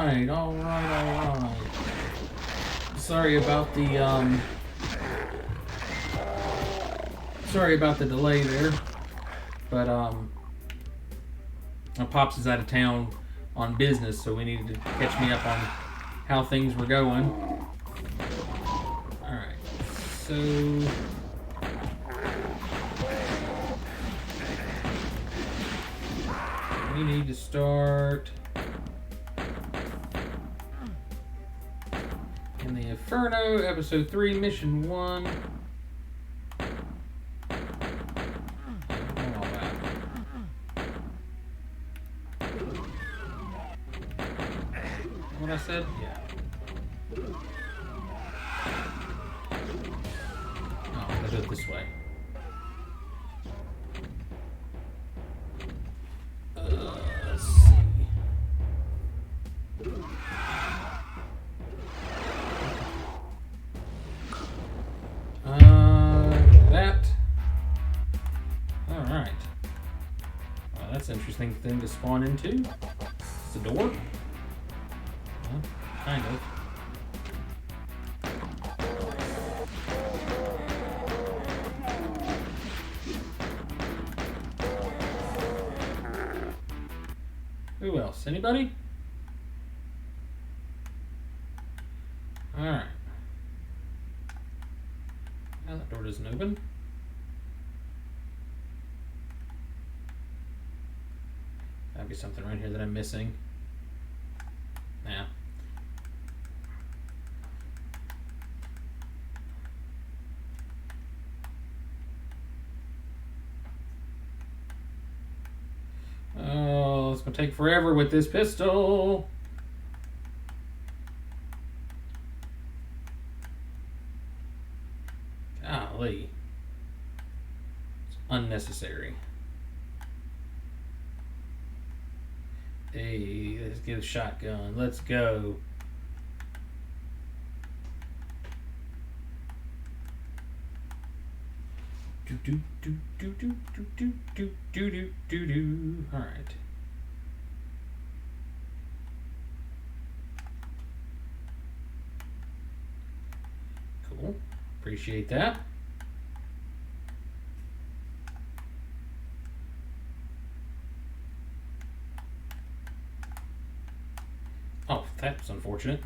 right, all right. Sorry about the delay there, but my pops is out of town on business, so we needed to catch me up on how things were going. All right, so we need to start in the Inferno, Episode 3, Mission 1. What I said? Yeah. Oh, I'll do it this way. Let's see. That. Alright. Well, that's an interesting thing to spawn into. It's a door? Well, kind of. Who else? Anybody? Alright. Now that door doesn't open. Gotta be something right here that I'm missing. Nah. Oh, it's gonna take forever with this pistol. Golly. It's unnecessary. Hey, let's get a shotgun. Let's go. All right. Cool. Appreciate that. Oh, that's unfortunate.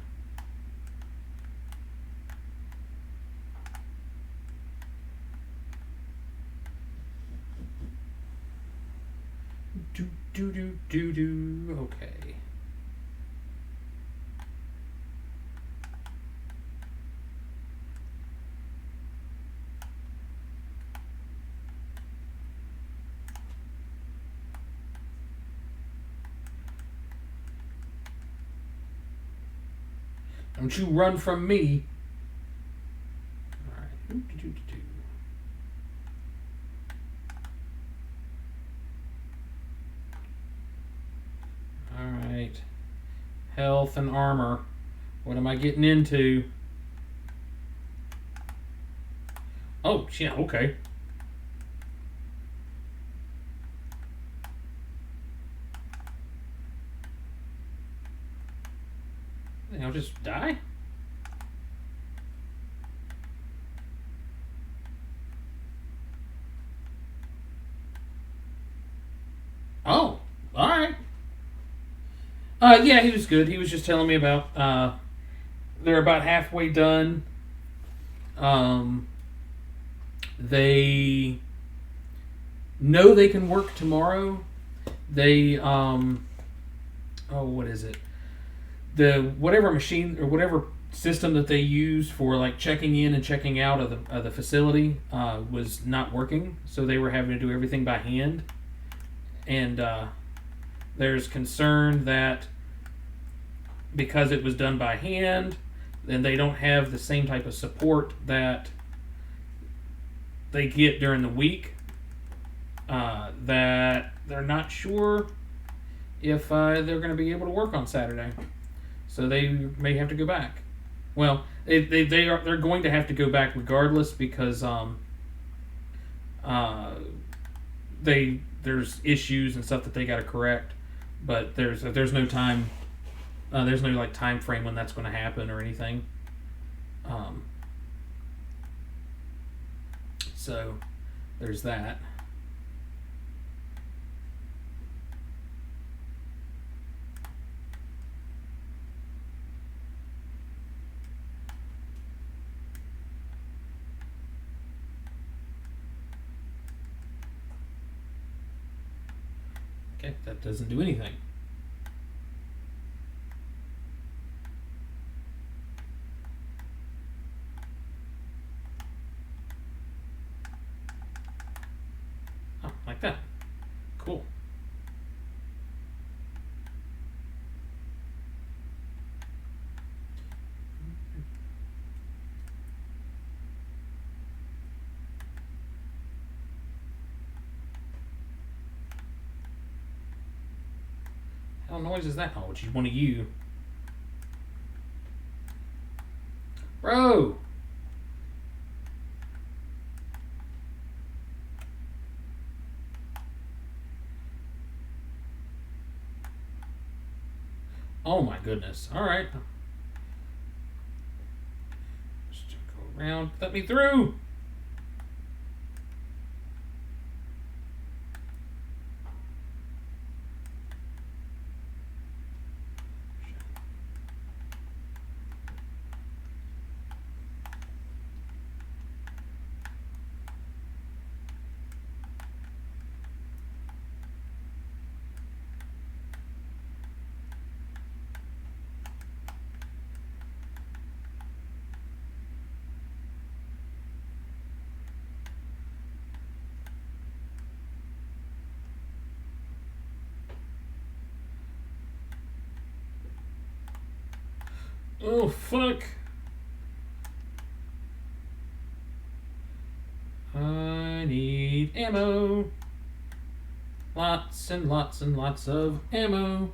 Okay. Don't you run from me. All right. All right. Health and armor. What am I getting into? Oh, yeah, okay. I'll just die? Oh, alright. Yeah, he was good. He was just telling me about, they're about halfway done. They know they can work tomorrow. They, what is it? The whatever machine or whatever system that they use for like checking in and checking out of the facility was not working, so they were having to do everything by hand. And there's concern that because it was done by hand, then they don't have the same type of support that they get during the week. That they're not sure if they're going to be able to work on Saturday. So they may have to go back. Well, they're going to have to go back regardless because there's issues and stuff that they got to correct, but there's no time There's no like time frame when that's going to happen or anything. Um, so there's that. Okay, that doesn't do anything. Oh, like that. Cool. How noise is that? Oh, it's one of you. Bro! Oh my goodness. Alright. Just go around. Let me through! Oh, fuck. I need ammo. Lots and lots and lots of ammo.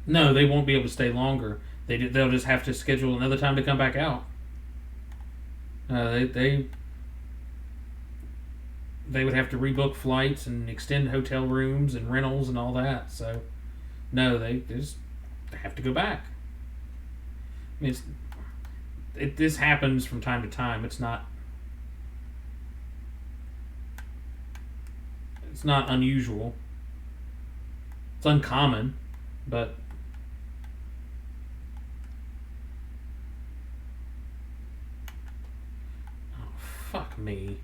No, they won't be able to stay longer. They'll just have to schedule another time to come back out. They would have to rebook flights and extend hotel rooms and rentals and all that. So, no, they just have to go back. I mean, this happens from time to time. It's not unusual. It's uncommon, but oh, fuck me.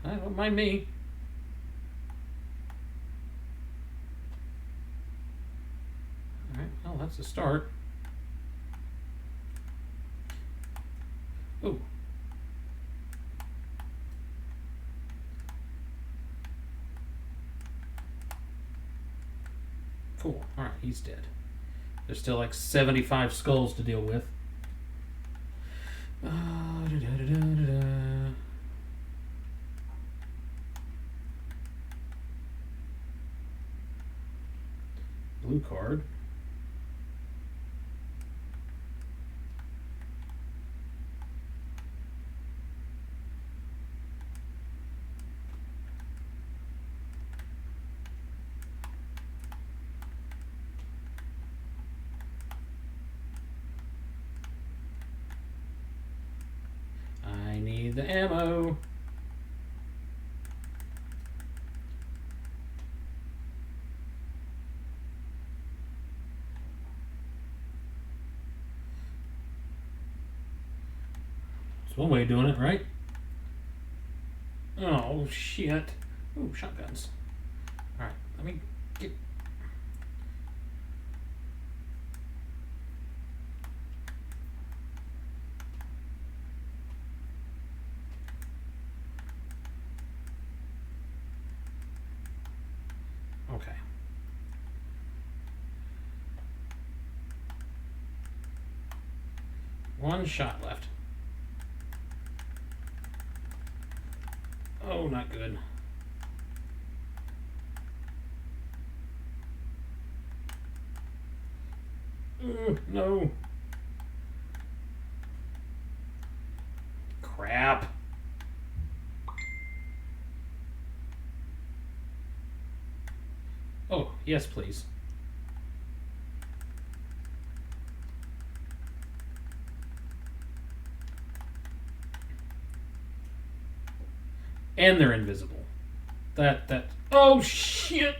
Don't mind me. Alright, well, that's a start. Oh. Cool. Alright, he's dead. There's still like 75 skulls to deal with. Blue card. I need the ammo. It's one way of doing it, right? Oh, shit. Ooh, shotguns. Alright, let me get... Okay. One shot left. Oh, not good. No. Crap. Oh, yes, please. And they're invisible. That. Oh, shit!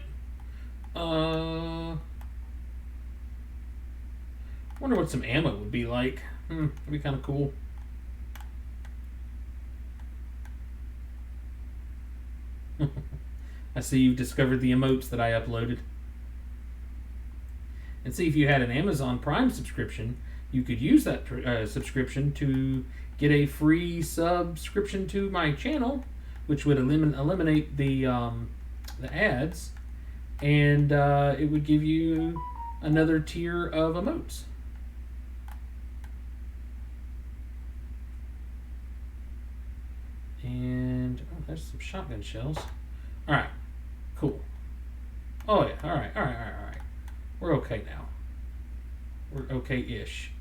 Wonder what some ammo would be like. That'd be kind of cool. I see you've discovered the emotes that I uploaded. And see, if you had an Amazon Prime subscription, you could use that subscription to get a free subscription to my channel, which would eliminate the ads, and it would give you another tier of emotes. And there's some shotgun shells. All right, cool. Oh yeah, all right. We're okay now. We're okay-ish.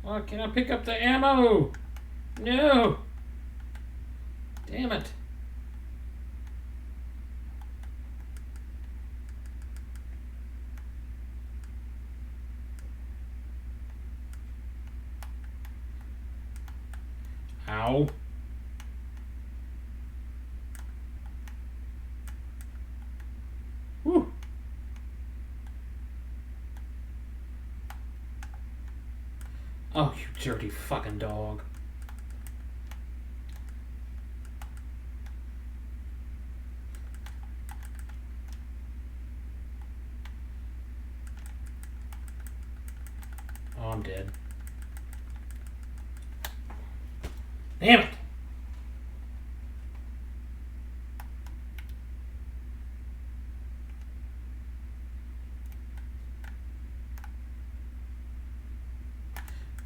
Oh, can I pick up the ammo? No! Damn it. Ow. Whew. Oh, you dirty fucking dog. Oh, I'm dead. Damn it!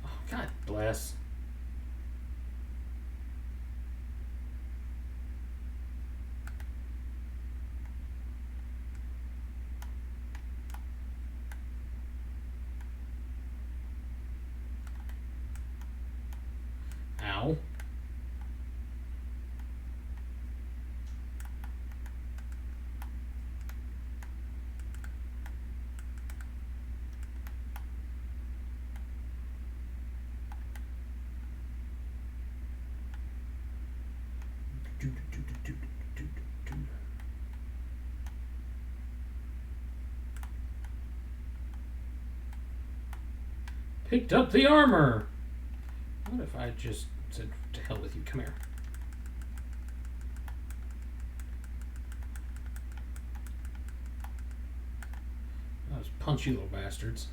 Oh, God bless. Ow. Picked up the armor. What if I just said, to hell with you, come here. Those punchy little bastards.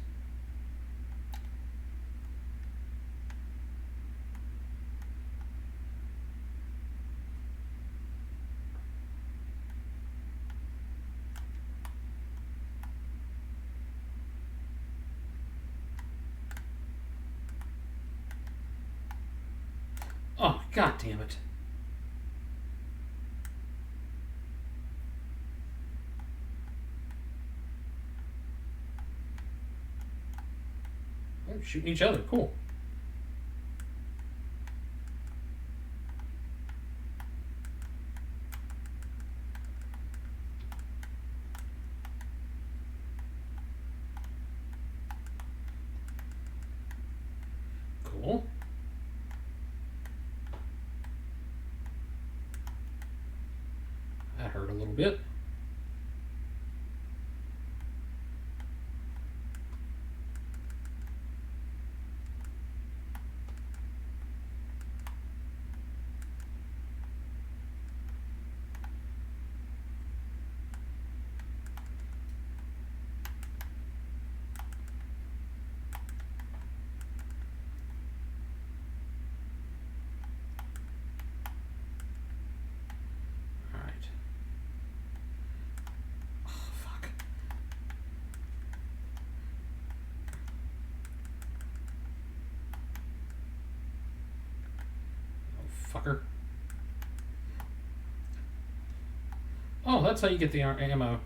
Oh, God damn it. They're shooting each other. Cool. Cool. That hurt a little bit. fucker. Oh, that's how you get the ammo.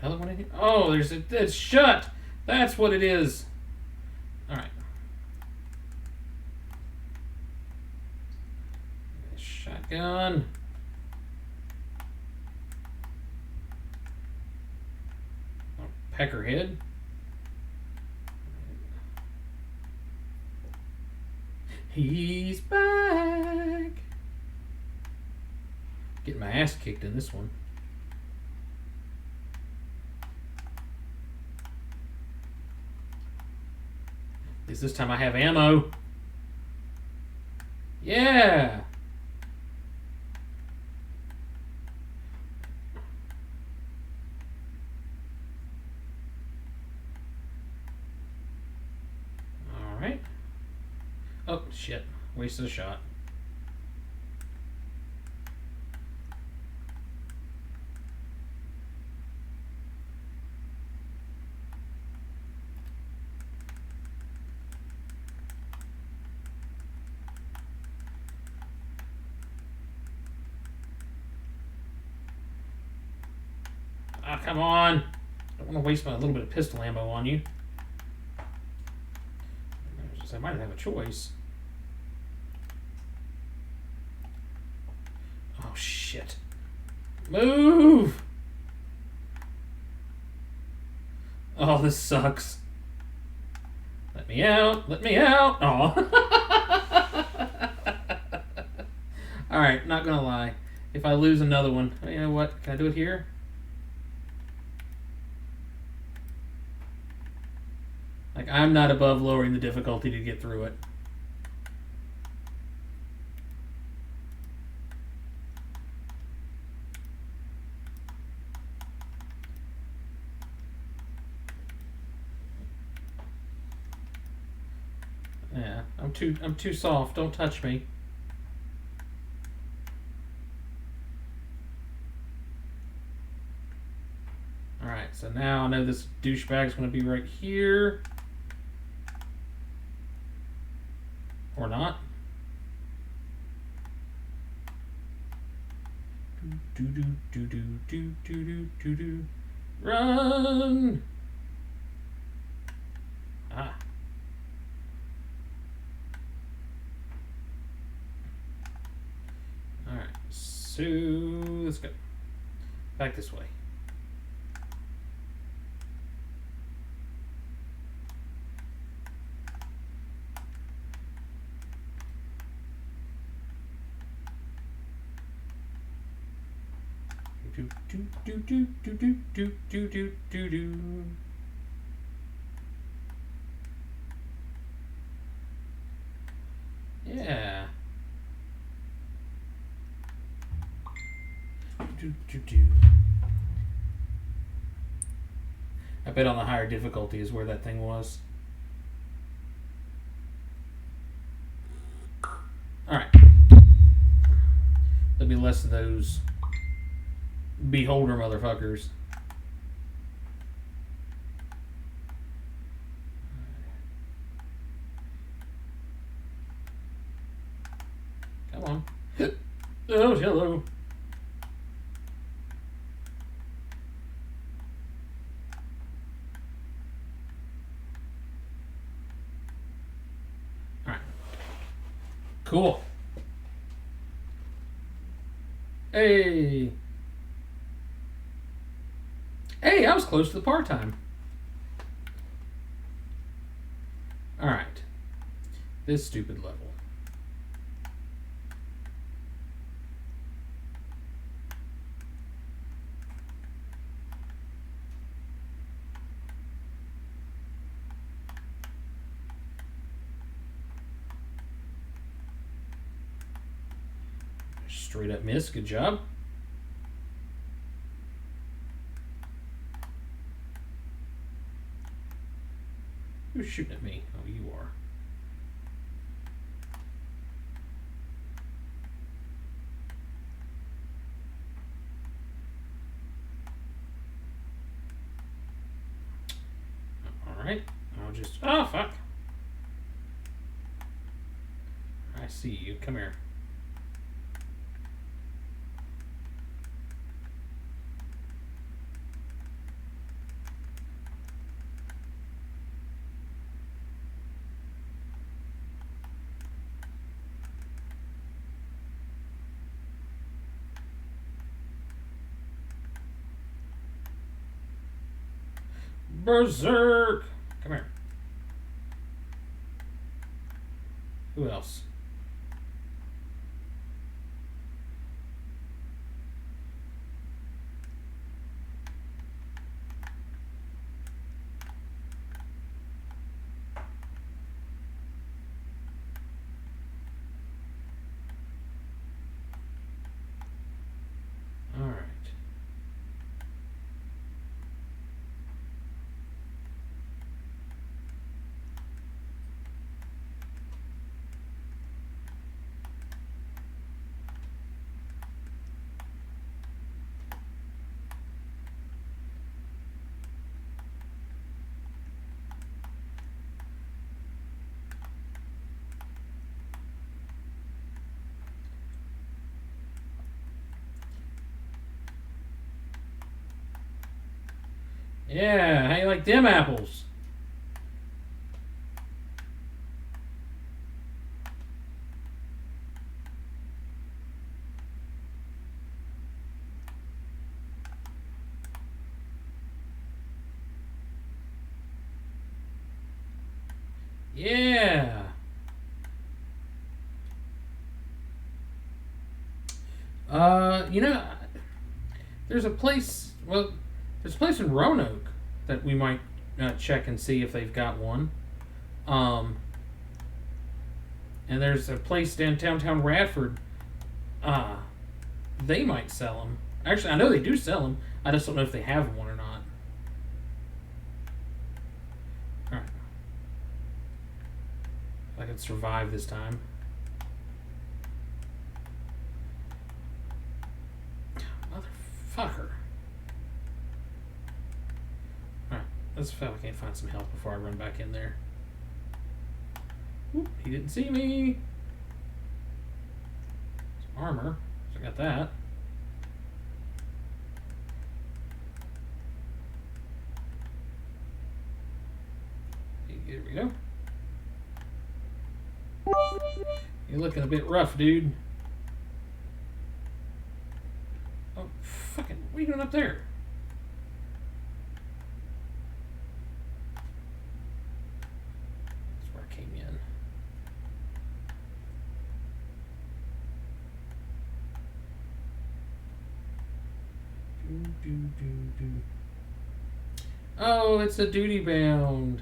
Another one in here? Oh, it's shut! That's what it is. Alright. Shotgun. Oh, Peckerhead. He's back! Getting my ass kicked in this one. At least this time I have ammo. Yeah! Alright. Oh, shit. Wasted a shot. Ah, come on. I don't want to waste my little bit of pistol ammo on you. I might have a choice. Oh, shit. Move! Oh, this sucks. Let me out. Let me out. Oh. Alright, not gonna lie. If I lose another one, you know what? Can I do it here? Like, I'm not above lowering the difficulty to get through it. Yeah, I'm too soft. Don't touch me. Alright, so now I know this douchebag's gonna be right here. Or not. Do do do do do do do do do. Run! Ah. Alright, so let's go. Back this way. Do do do do do do do do do do. Yeah. Do do do. I bet on the higher difficulty is where that thing was. Alright. There'll be less of those beholder motherfuckers. Come on. Oh, hello. Alright. Cool. Hey. Hey, I was close to the part-time. Alright. This stupid level. Straight up miss. Good job. Who's shooting at me? Oh, you are. just... Oh, fuck. I see you. Come here. Berserk! Come here. Who else? All right. Yeah, how you like them apples? Yeah. You know, there's a place. Well, there's a place in Roanoke that we might check and see if they've got one. Um, and there's a place downtown Radford. Uh, they might sell them. Actually, I know they do sell them. I just don't know if they have one or not. All right. If I can survive this time. Motherfucker. Alright, let's see if I can't find some help before I run back in there. Oop, he didn't see me. Some armor, so I got that. Here we go. You're looking a bit rough, dude. Oh, fucking, what are you doing up there? That's where I came in. Oh, it's a duty bound.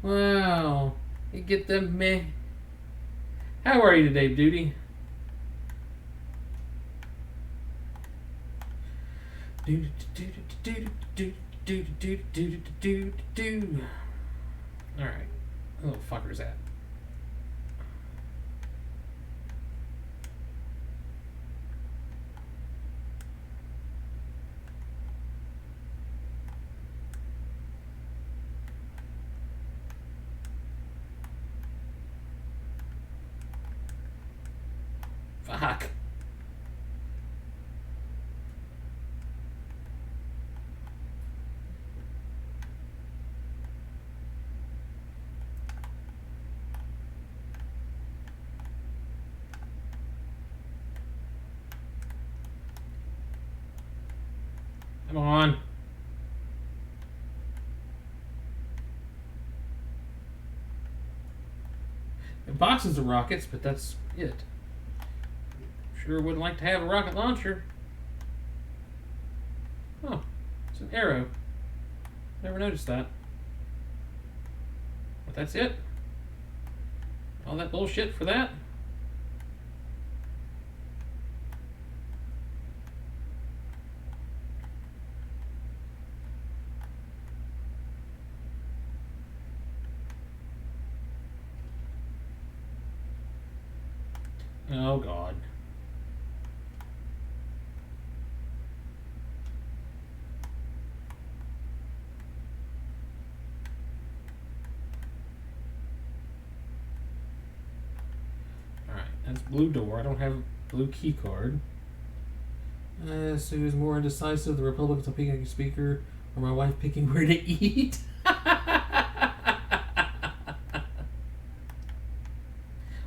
Wow. You get the meh. How are you today, duty? Alright. Where the fucker's at? Fuck. Come on. The boxes of rockets, but that's it. Sure would like to have a rocket launcher. Oh, it's an arrow. Never noticed that. But that's it. All that bullshit for that? Oh, God. That's blue door. I don't have a blue key card. Sue is more indecisive. The Republicans are picking a speaker, or my wife picking where to eat.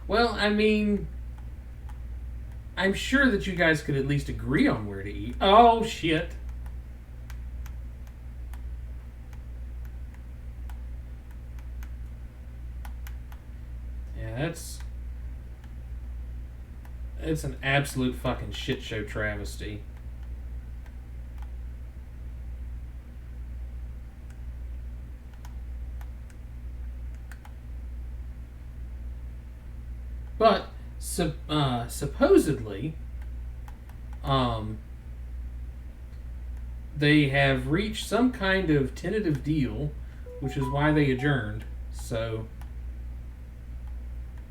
Well, I mean, I'm sure that you guys could at least agree on where to eat. Oh, shit. Yeah, it's an absolute fucking shit show travesty. But supposedly, they have reached some kind of tentative deal, which is why they adjourned. So,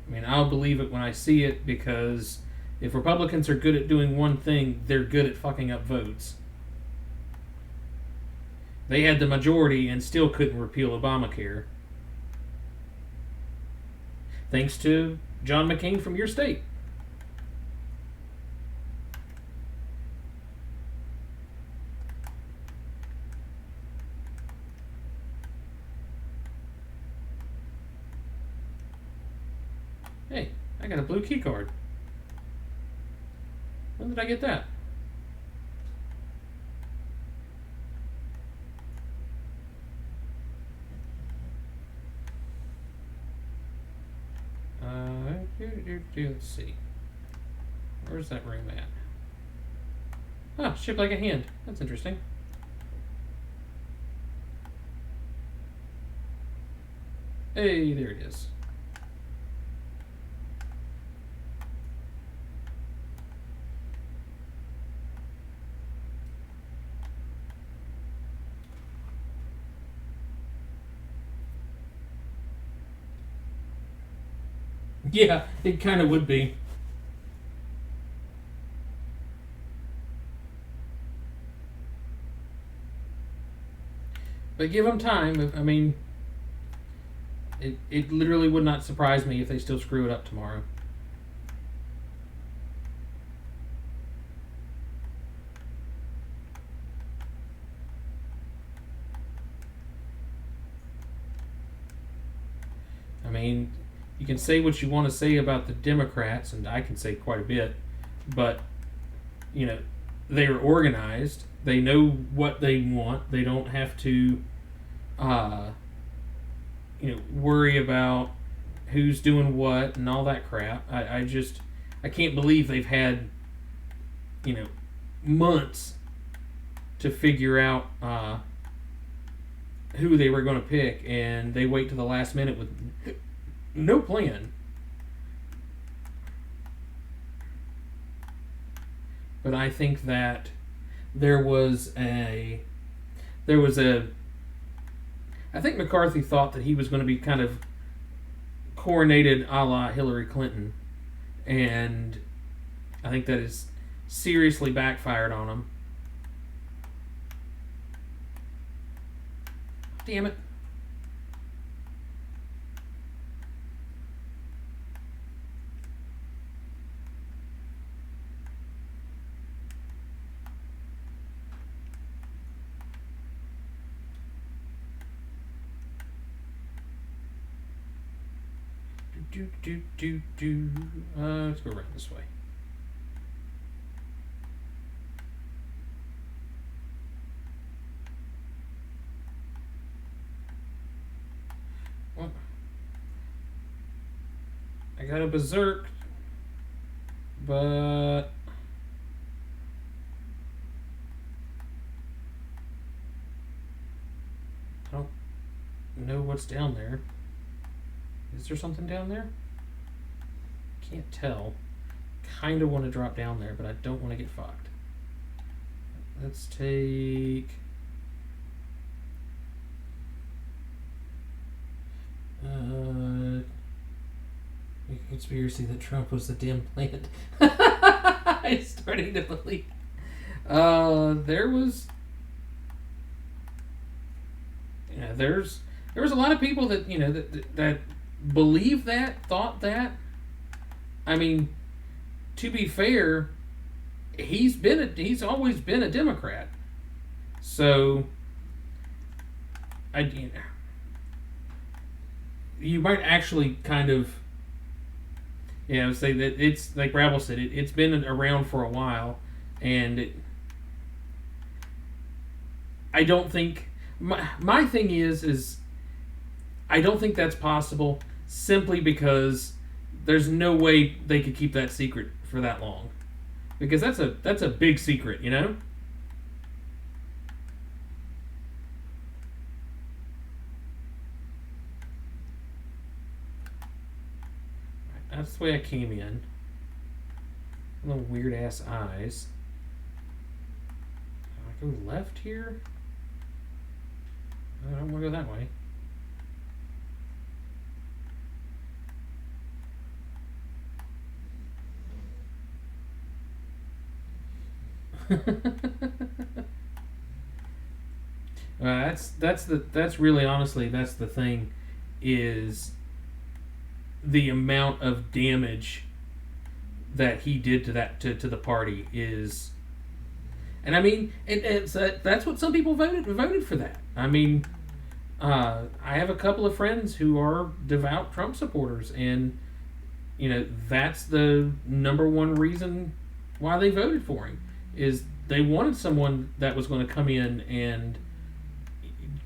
I mean, I'll believe it when I see it, because if Republicans are good at doing one thing, they're good at fucking up votes. They had the majority and still couldn't repeal Obamacare. Thanks to John McCain from your state. Hey, I got a blue key card. When did I get that? Let's see. Where's that room at? Ah, shaped like a hand. That's interesting. Hey, there it is. Yeah, it kind of would be. But give them time. I mean, it literally would not surprise me if they still screw it up tomorrow. I mean, you can say what you want to say about the Democrats, and I can say quite a bit, but, you know, they are organized. They know what they want. They don't have to, worry about who's doing what and all that crap. I can't believe they've had, months to figure out who they were going to pick, and they wait to the last minute with no plan. But I think that there was I think McCarthy thought that he was going to be kind of coronated a la Hillary Clinton, and I think that is seriously backfired on him. Damn it. Let's go around this way. Well, I got a berserk, but I don't know what's down there. Is there something down there? Can't tell. Kind of want to drop down there, but I don't want to get fucked. Let's take... a conspiracy that Trump was the dim plant. I'm starting to believe. There was... Yeah, there was a lot of people that, that believe that, thought that. I mean, to be fair, he's always been a Democrat. So you might actually kind of say that it's like Rabble said, it's been around for a while, and I don't think my thing is I don't think that's possible, simply because there's no way they could keep that secret for that long, because that's a big secret, you know. That's the way I came in. Little weird ass eyes. Do I go left here? I don't want to go that way. That's really, honestly, that's the thing, is the amount of damage that he did to the party is, and I mean, that's what some people voted for that. I mean, I have a couple of friends who are devout Trump supporters, and that's the number one reason why they voted for him, is they wanted someone that was going to come in and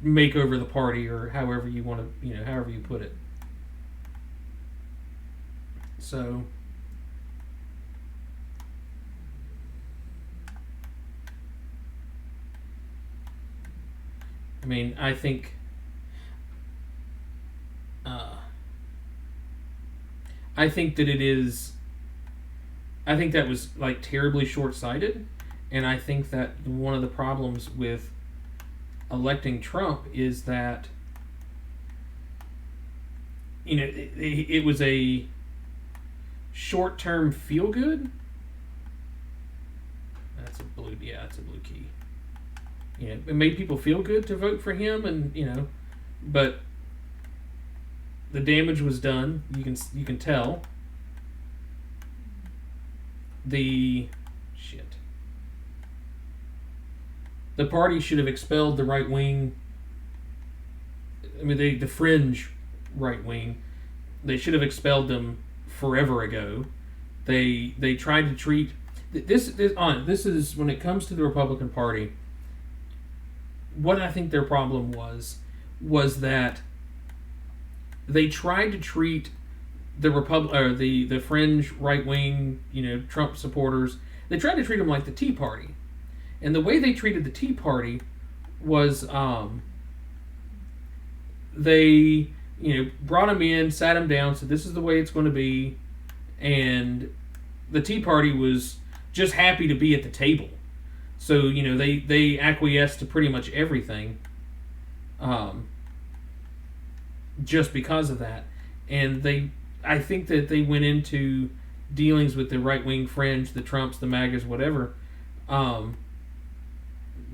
make over the party, or however you want to, however you put it. So, I mean, I think that it is. I think that was like terribly short-sighted, and I think that one of the problems with electing Trump is that it was a short-term feel-good. That's a blue key. It made people feel good to vote for him, and but the damage was done. You can tell. The party should have expelled the right wing. I mean, the fringe right wing. They should have expelled them forever ago. They tried to treat this is when it comes to the Republican Party. What I think their problem was that they tried to treat the fringe right wing, Trump supporters. They tried to treat them like the Tea Party, and the way they treated the Tea Party was they brought them in, sat them down, said this is the way it's going to be, and the Tea Party was just happy to be at the table. So they acquiesced to pretty much everything, just because of that, and I think that they went into dealings with the right wing fringe, the Trumps, the MAGAs, whatever,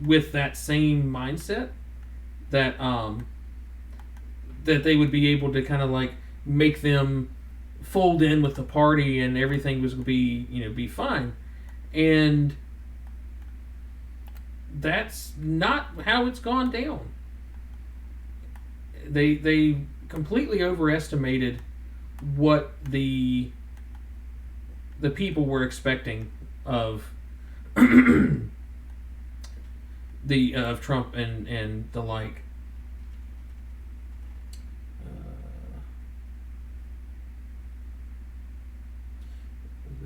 with that same mindset that that they would be able to kind of like make them fold in with the party, and everything was going to be fine, and that's not how it's gone down. They completely overestimated what the people were expecting of of Trump and the like.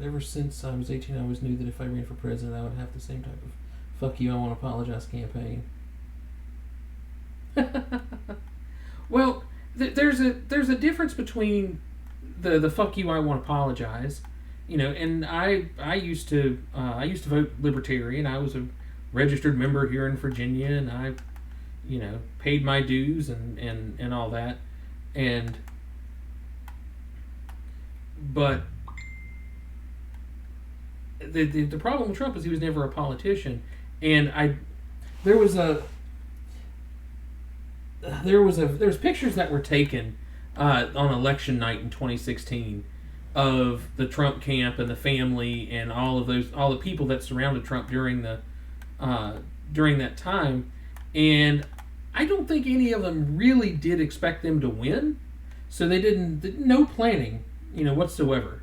Ever since I was 18, I always knew that if I ran for president, I would have the same type of "fuck you, I want to apologize" campaign. Well, there's a difference between the "fuck you, I want to apologize," and I used to vote Libertarian. I was a registered member here in Virginia, and I paid my dues and all that, but the problem with Trump is he was never a politician, and there was pictures that were taken on election night in 2016 of the Trump camp and the family and all the people that surrounded Trump during that time, and I don't think any of them really did expect them to win, so they didn't no planning, whatsoever.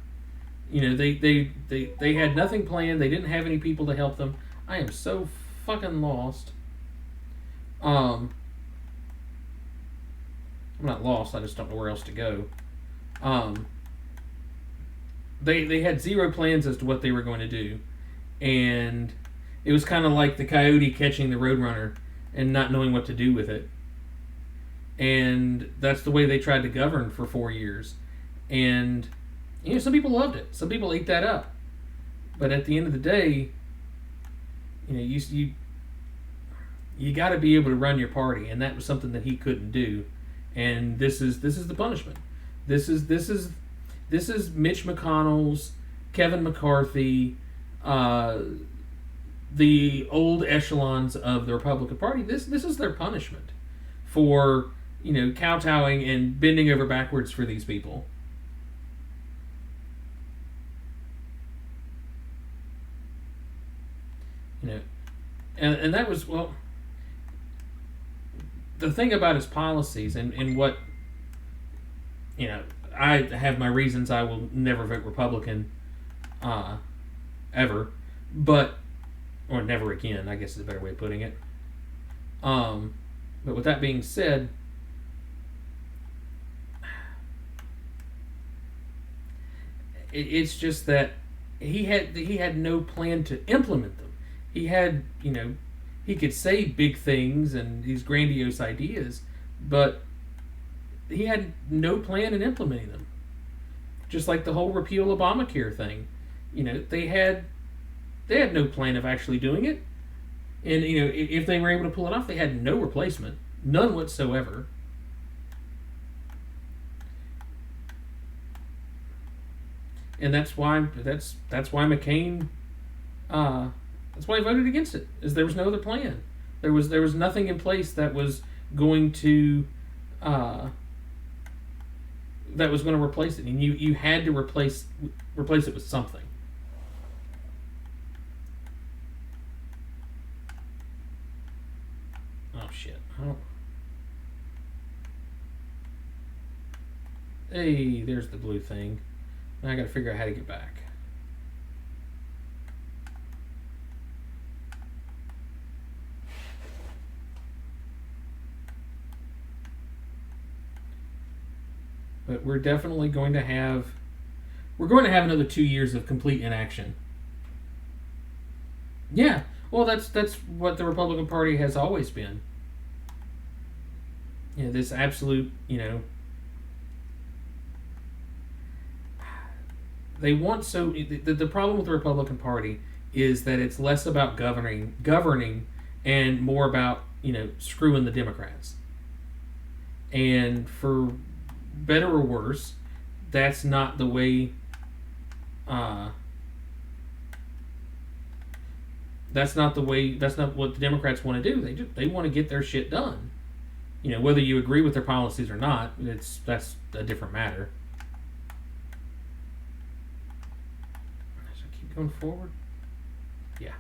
They had nothing planned. They didn't have any people to help them. I am so fucking lost. I'm not lost. I just don't know where else to go. They had zero plans as to what they were going to do, and it was kind of like the coyote catching the roadrunner and not knowing what to do with it. And that's the way they tried to govern for 4 years. And some people loved it. Some people ate that up. But at the end of the day, you got to be able to run your party, and that was something that he couldn't do. And this is the punishment. This is Mitch McConnell's, Kevin McCarthy, the old echelons of the Republican Party. This is their punishment for kowtowing and bending over backwards for these people. And that was, well, the thing about his policies and what, I have my reasons I will never vote Republican, ever, or never again, I guess is a better way of putting it. But with that being said, it's just that he had no plan to implement them. He had, he could say big things and these grandiose ideas, but he had no plan in implementing them. Just like the whole repeal Obamacare thing. They had no plan of actually doing it. And, if they were able to pull it off, they had no replacement. None whatsoever. And that's why McCain, that's why he voted against it, is there was no other plan. There was nothing in place that was going to replace it, and you had to replace it with something. Oh shit! Hey, there's the blue thing. Now I got to figure out how to get back. But we're definitely going to have another 2 years of complete inaction. Yeah, well, that's what the Republican Party has always been. This absolute, they want the problem with the Republican Party is that it's less about governing and more about, screwing the Democrats. And for better or worse, that's not the way. That's not what the Democrats want to do. They want to get their shit done. Whether you agree with their policies or not, that's a different matter. So keep going forward. Yeah.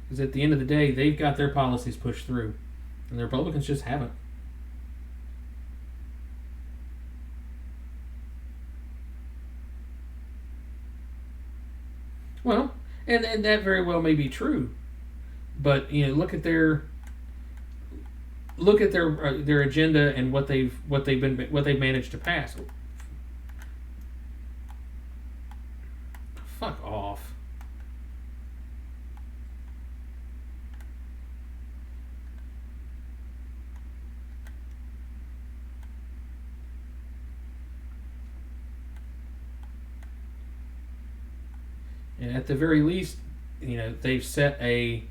Because at the end of the day, they've got their policies pushed through. And the Republicans just haven't. Well, and that very well may be true, but look at their agenda and what they've managed to pass. Fuck off. And at the very least, they've set a...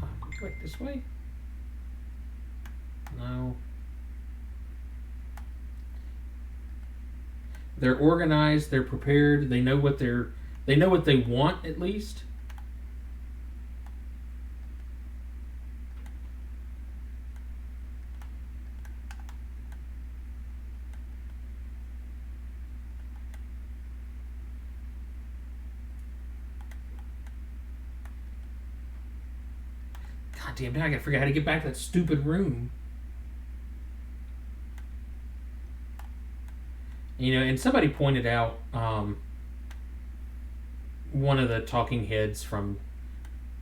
Fuck, wait, this way? No. They're organized, they're prepared, they know what they want, at least. God damn, now I gotta figure out how to get back to that stupid room. You know, and somebody pointed out one of the talking heads from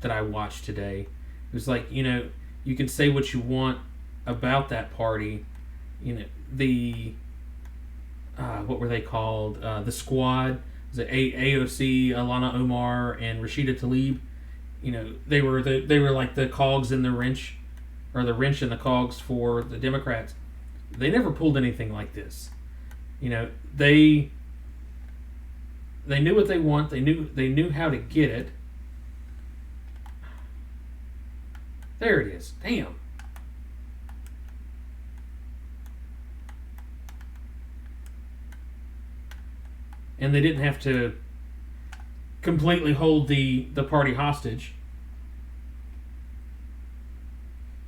that I watched today. It was like, you know, you can say what you want about that party. You know, the what were they called? The Squad. Was it AOC, Alana Omar, and Rashida Tlaib? You know, they were like the cogs in the wrench, or the wrench in the cogs for the Democrats. They never pulled anything like this. You know, they knew what they want. They knew how to get it. There it is. Damn. And they didn't have to completely hold the party hostage.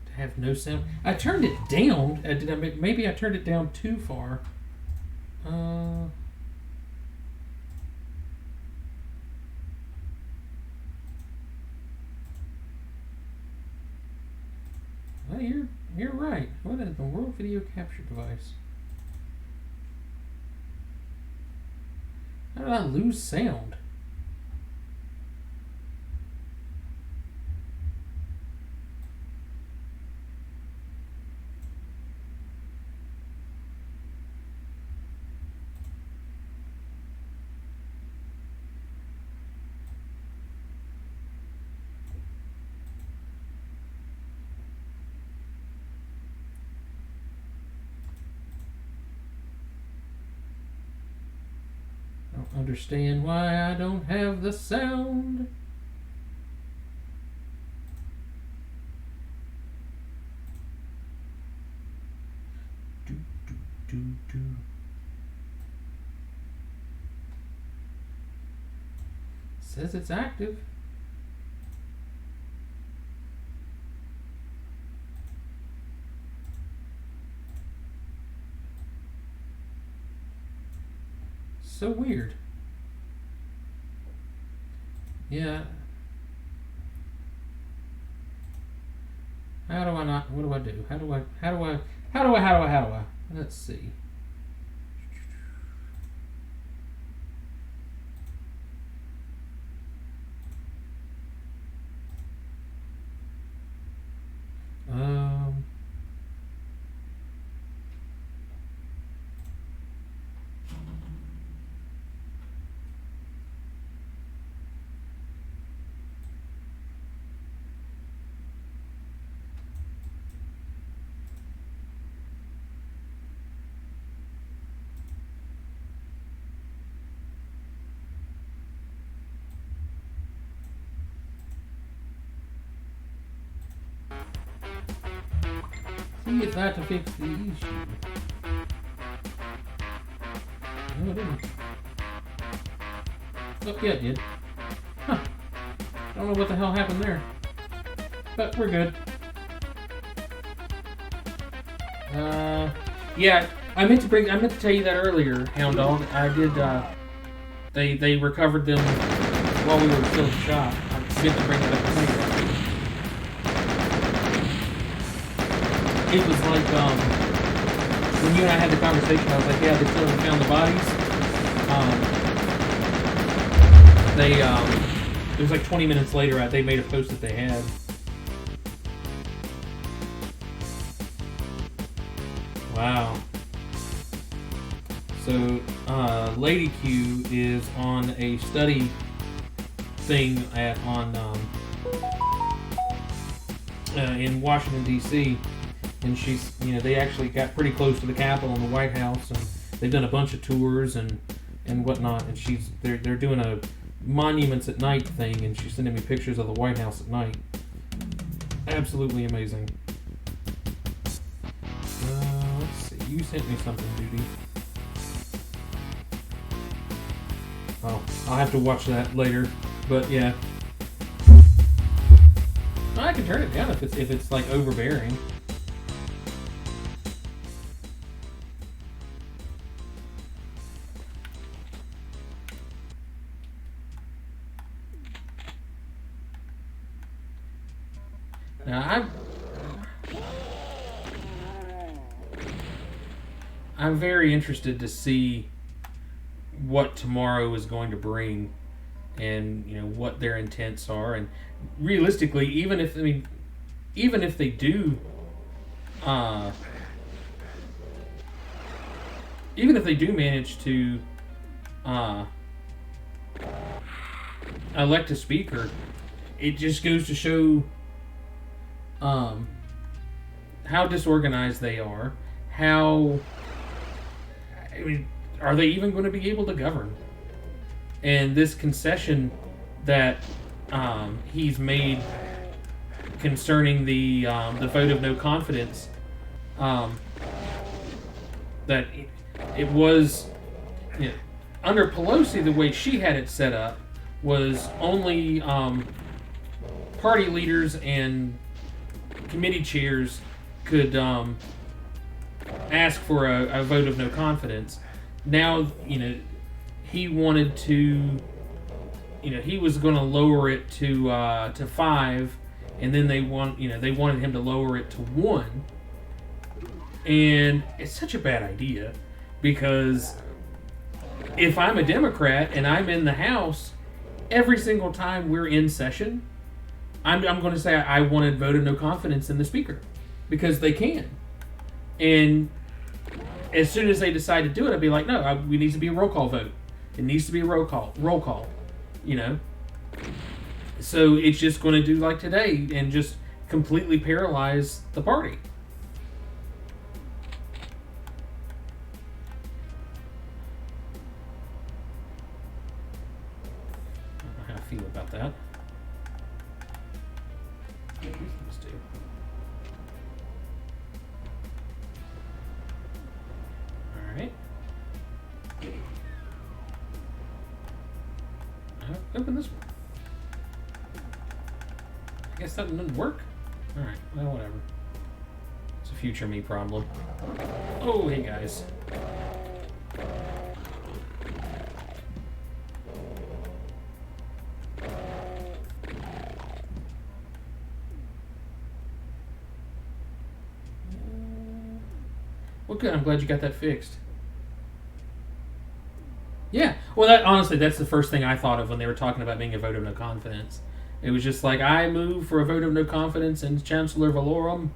To have no sound. I turned it down. Maybe I turned it down too far. Well, you're right. What is the World Video Capture Device? How did I lose sound? Understand why I don't have the sound. Do, do, do, do. Says it's active. So weird. Yeah. How do I not? What do I do? How do I? Let's see. See if that to fix the issue. No, it didn't. Oh, yeah, it did. Huh. I don't know what the hell happened there. But we're good. Yeah, I meant to tell you that earlier, Hound Dog. I did, they recovered them while we were still in the shop. I meant to bring it up later. It was like, when you and I had the conversation, I was like, yeah, they still haven't found the bodies. It was like 20 minutes later, they made a post that they had. Wow. So, Lady Q is on a study thing in Washington, D.C., and she's, they actually got pretty close to the Capitol and the White House, and they've done a bunch of tours and whatnot, and they're doing a Monuments at Night thing, and she's sending me pictures of the White House at night. Absolutely amazing. Let's see, you sent me something, Duty. Oh, I'll have to watch that later, but yeah. I can turn it down if it's like overbearing. Now, I'm very interested to see what tomorrow is going to bring, and what their intents are, and realistically, even if they do, uh, even if they do manage to uh, elect a speaker, it just goes to show how disorganized they are. How, are they even going to be able to govern? And this concession that he's made concerning the vote of no confidence, that it was, under Pelosi, the way she had it set up was only party leaders and committee chairs could ask for a vote of no confidence. Now, he wanted to, he was going to lower it to 5, and then they wanted him to lower it to 1. And it's such a bad idea, because if I'm a Democrat and I'm in the House, every single time we're in session, I'm going to say I wanted vote of no confidence in the Speaker, because they can. And as soon as they decide to do it, I'd be like, no, we need to be a roll call vote. It needs to be a roll call. So it's just going to do like today and just completely paralyze the party. I don't know how I feel about that. Let's do. All right. Open this one. I guess that didn't work. Alright, well, whatever. It's a future me problem. Oh, hey guys. Well, good. I'm glad you got that fixed. Yeah. Well, that's the first thing I thought of when they were talking about being a vote of no confidence. It was just like, I move for a vote of no confidence in Chancellor Valorum.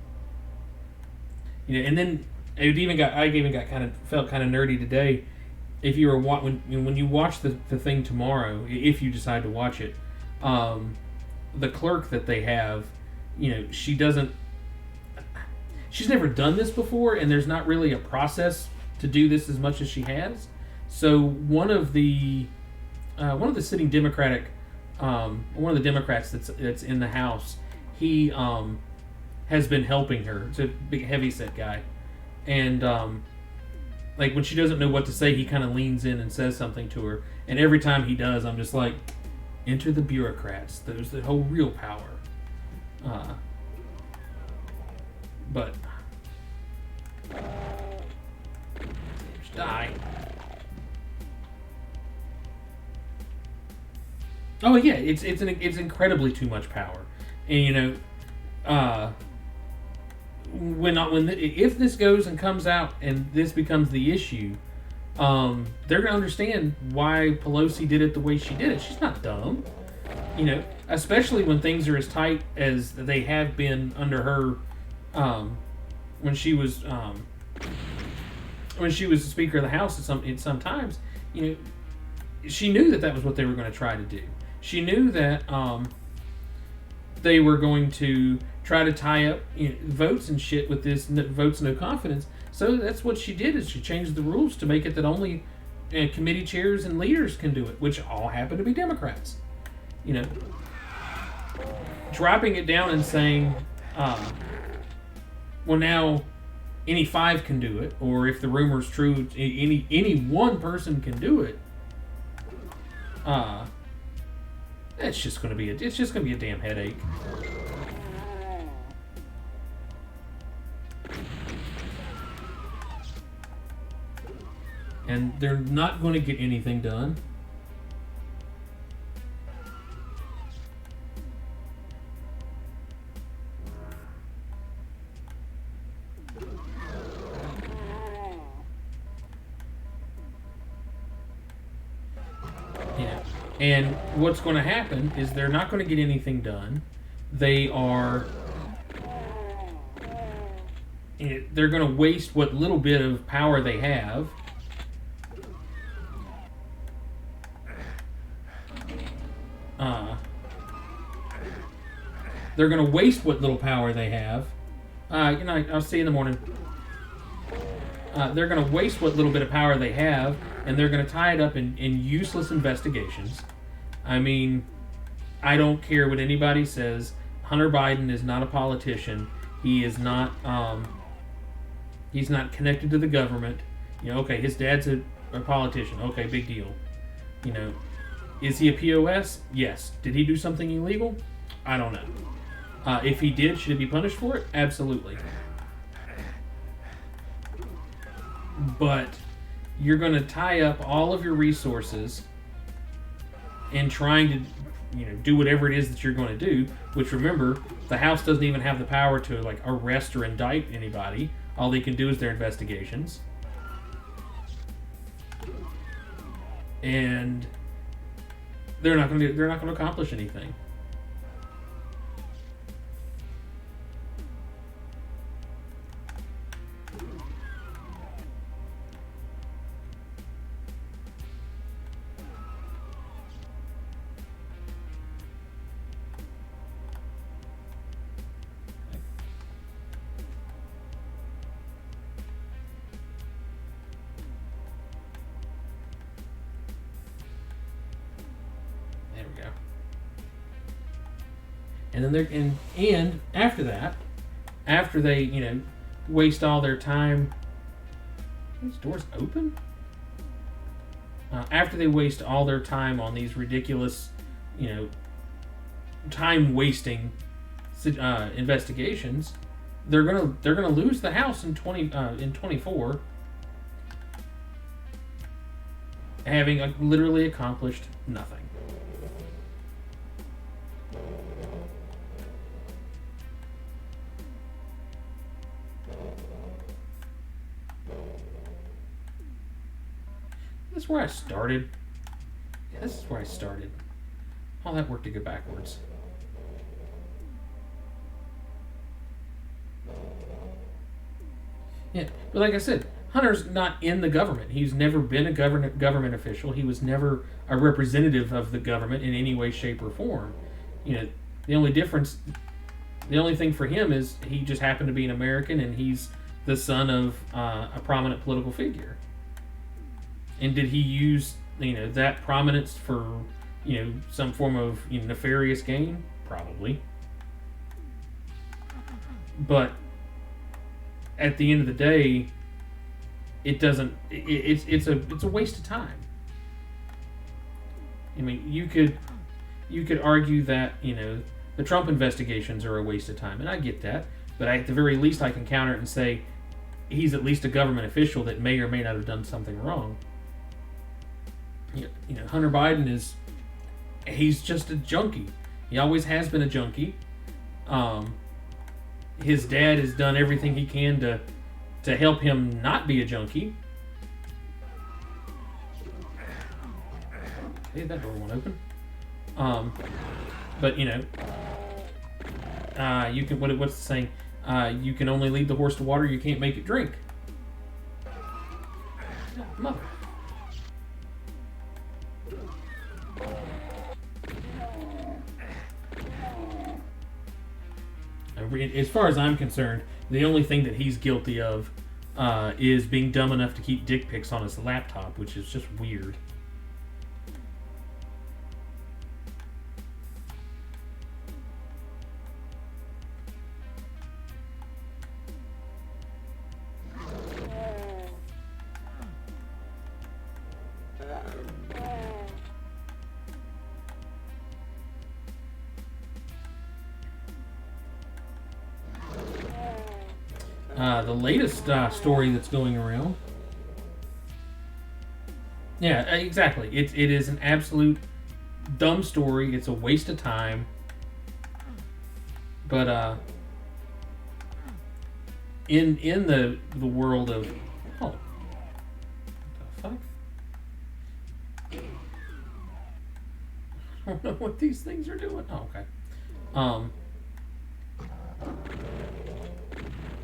And then I even got felt kind of nerdy today. If you were when you watch the thing tomorrow, if you decide to watch it, the clerk that they have, she's never done this before, and there's not really a process to do this as much as she has. So one of the sitting Democratic, one of the Democrats that's in the House, he has been helping her. It's a big heavyset guy, and like when she doesn't know what to say, he kind of leans in and says something to her. And every time he does, I'm just like, enter the bureaucrats. There's the whole real power. But just die. Oh yeah, it's incredibly too much power, and if this goes and comes out and this becomes the issue, they're gonna understand why Pelosi did it the way she did it. She's not dumb, especially when things are as tight as they have been under her, when she was the Speaker of the House sometimes, she knew that was what they were going to try to do. She knew that they were going to try to tie up votes and shit with this votes no confidence. So that's what she did, is she changed the rules to make it that only committee chairs and leaders can do it, which all happen to be Democrats. Dropping it down and saying, well, now any 5 can do it, or if the rumor's true, any one person can do it. It's just gonna be a damn headache. And they're not going to get anything done. And what's going to happen is they're not going to get anything done. They are they're going to waste what little bit of power they have. They're going to waste what little power they have. I'll see you in the morning. They're going to waste what little bit of power they have, and they're going to tie it up in useless investigations. I mean, I don't care what anybody says. Hunter Biden is not a politician. He is not. He's not connected to the government. Okay, his dad's a politician. Okay, big deal. Is he a POS? Yes. Did he do something illegal? I don't know. If he did, should he be punished for it? Absolutely. But you're going to tie up all of your resources in trying to, do whatever it is that you're going to do. Which, remember, the House doesn't even have the power to arrest or indict anybody. All they can do is their investigations. And they're not going to accomplish anything. There we go. And then and after that, after they waste all their time. Are these doors open? After they waste all their time on these ridiculous, time wasting investigations, they're gonna lose the House in 24, having literally accomplished nothing. This is where I started. Yeah, this is where I started. All that work to go backwards. Yeah, but like I said, Hunter's not in the government. He's never been a government official. He was never a representative of the government in any way, shape, or form. The only difference, the only thing for him is he just happened to be an American, and he's the son of a prominent political figure. And did he use that prominence for some form of nefarious gain? Probably. But at the end of the day, it doesn't. It's a waste of time. I mean, you could argue that the Trump investigations are a waste of time, and I get that. But at the very least, I can counter it and say he's at least a government official that may or may not have done something wrong. Hunter Biden he's just a junkie. He always has been a junkie. His dad has done everything he can to help him not be a junkie. Hey, that door won't open. But you can. What's the saying? You can only lead the horse to water. You can't make it drink. Mother. As far as I'm concerned, the only thing that he's guilty of is being dumb enough to keep dick pics on his laptop, which is just weird. The latest story that's going around. Yeah, exactly. It is an absolute dumb story. It's a waste of time. But in the world of what the fuck? don't know what these things are doing. Oh, okay. Um,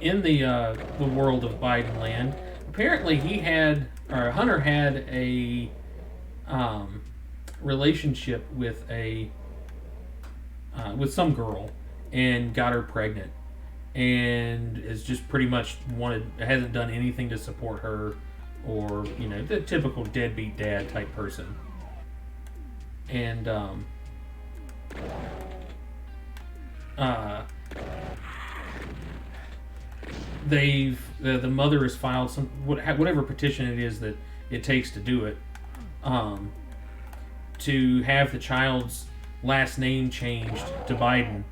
in the world of Biden land, apparently he had, or Hunter had a um, relationship with some girl and got her pregnant, and is just pretty much hasn't done anything to support her, or the typical deadbeat dad type person. And uh, the mother has filed whatever petition it is that it takes to do it, um, to have the child's last name changed to Biden,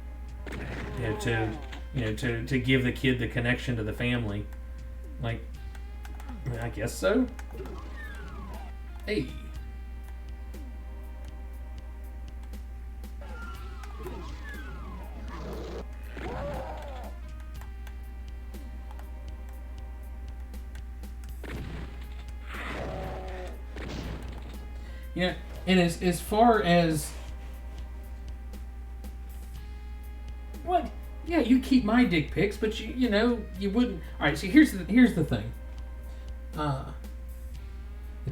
to give the kid the connection to the family. Like, I guess so. Hey. Yeah, and as far as what, yeah, you keep my dick pics, but you wouldn't. All right, see, here's the thing. The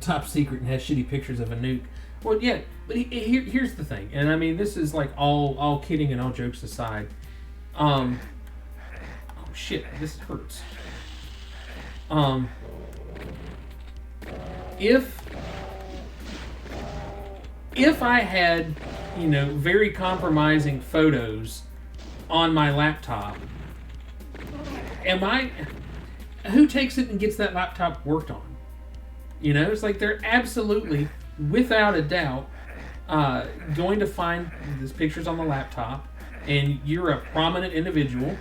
top secret and has shitty pictures of a nuke. Well, yeah, but here's the thing, and I mean this is like all kidding and all jokes aside. Oh shit, this hurts. If I had, very compromising photos on my laptop, who takes it and gets that laptop worked on? It's like they're absolutely, without a doubt, going to find these pictures on the laptop, and you're a prominent individual,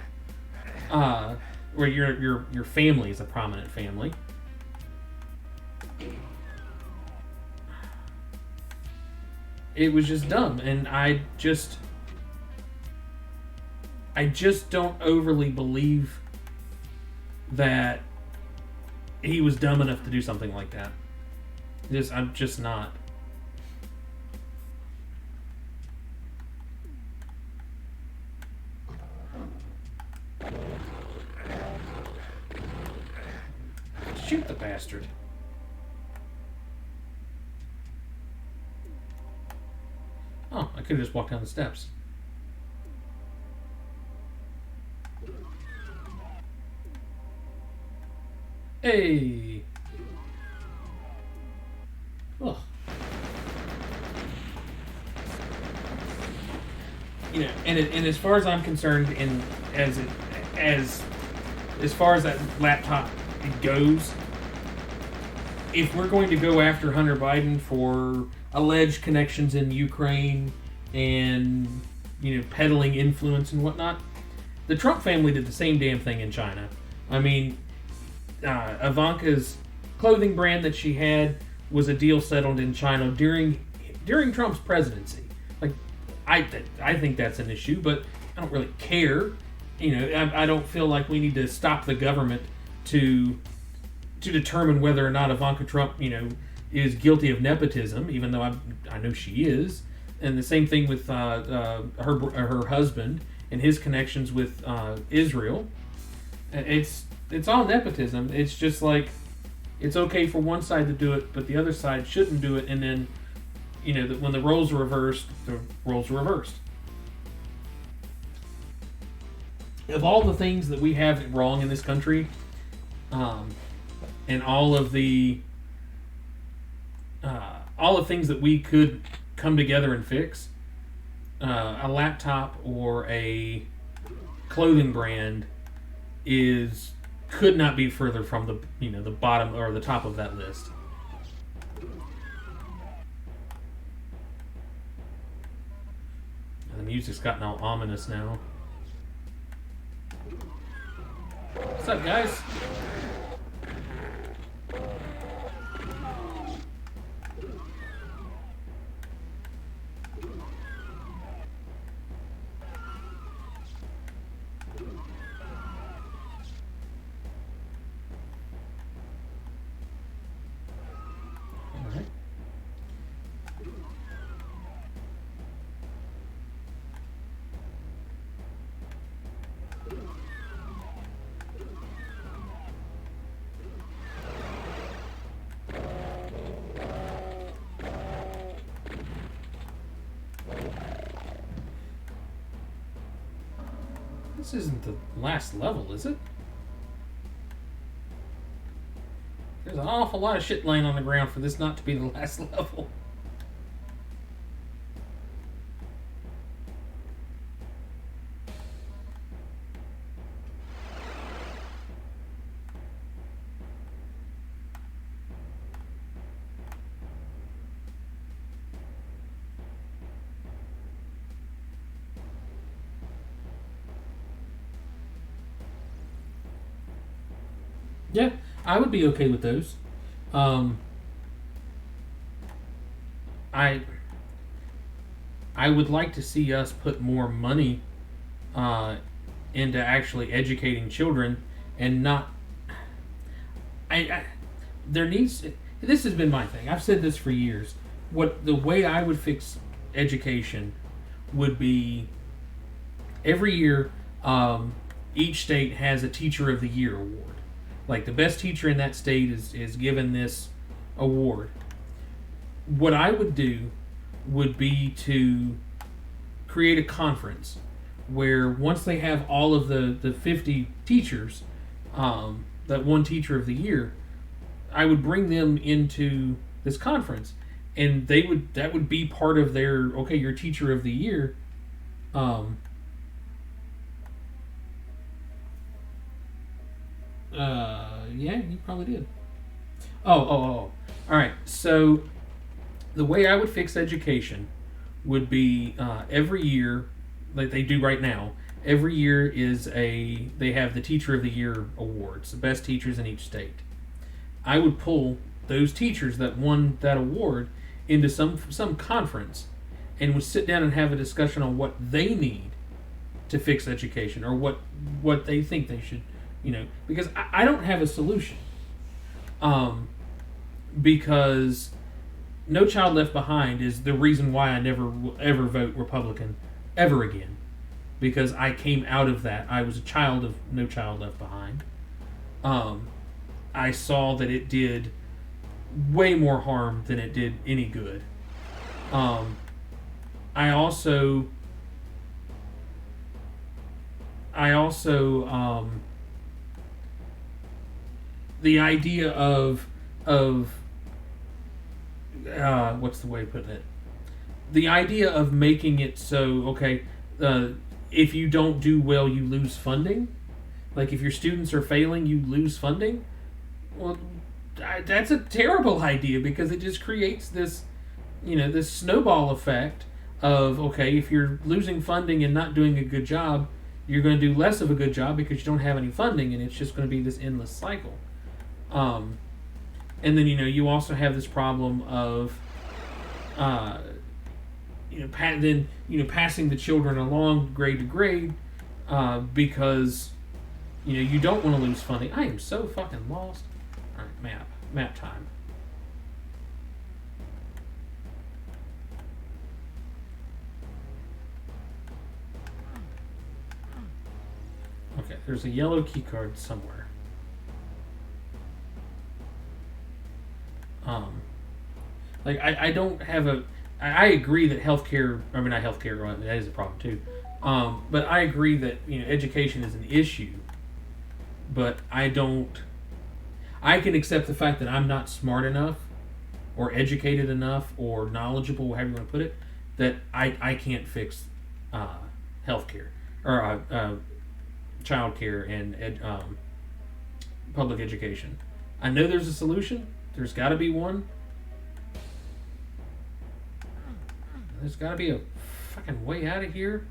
or your family is a prominent family. It was just dumb, and I just don't overly believe that he was dumb enough to do something like that. I'm just not. Shoot the bastard. Oh, I could have just walked down the steps. Hey. Ugh. And as far as I'm concerned, as far as that laptop goes, if we're going to go after Hunter Biden for alleged connections in Ukraine and peddling influence and whatnot, the Trump family did the same damn thing in China. I mean, Ivanka's clothing brand that she had was a deal settled in China during Trump's presidency. Like, I think that's an issue, but I don't really care. I don't feel like we need to stop the government to determine whether or not Ivanka Trump, is guilty of nepotism, even though I know she is. And the same thing with her husband and his connections with Israel. It's all nepotism. It's just like, it's okay for one side to do it, but the other side shouldn't do it. And then, when the roles are reversed, the roles are reversed. Of all the things that we have wrong in this country, and all of the things that we could come together and fix, a laptop or a clothing brand could not be further from the bottom or the top of that list. The music's gotten all ominous now. What's up, guys? This isn't the last level, is it? There's an awful lot of shit laying on the ground for this not to be the last level. Yeah, I would be okay with those. Um, I I would like to see us put more money uh, into actually educating children and not. I there needs. This has been my thing. I've said this for years. What the way I would fix education would be every year. Each state has a Teacher of the Year award. Like the best teacher in that state is given this award. What I would do would be to create a conference where once they have all of the 50 teachers, that one Teacher of the Year, I would bring them into this conference, and that would be part of their okay, your Teacher of the Year. Um, yeah, you probably did. Oh. All right. So the way I would fix education would be every year, like they do right now. Every year they have the Teacher of the Year awards, the best teachers in each state. I would pull those teachers that won that award into some conference, and would sit down and have a discussion on what they need to fix education, or what they think they should, because I don't have a solution. Because No Child Left Behind is the reason why I never will ever vote Republican ever again, because I came out of that. I was a child of No Child Left Behind. I saw that it did way more harm than it did any good. I also the idea of what's the way of putting it? The idea of making it so okay, if you don't do well, you lose funding. Like if your students are failing, you lose funding. Well, that's a terrible idea, because it just creates this, this snowball effect of okay, if you're losing funding and not doing a good job, you're going to do less of a good job because you don't have any funding, and it's just going to be this endless cycle. And then you also have this problem of passing the children along grade to grade, because you don't want to lose funding. I am so fucking lost. All right, map time. Okay, there's a yellow key card somewhere. I don't have a. I agree that healthcare. I mean, not healthcare. That is a problem too. But I agree that education is an issue. But I don't. I can accept the fact that I'm not smart enough, or educated enough, or knowledgeable, however you want to put it, that I can't fix healthcare or childcare and public education. I know there's a solution. There's got to be one. There's got to be a fucking way out of here.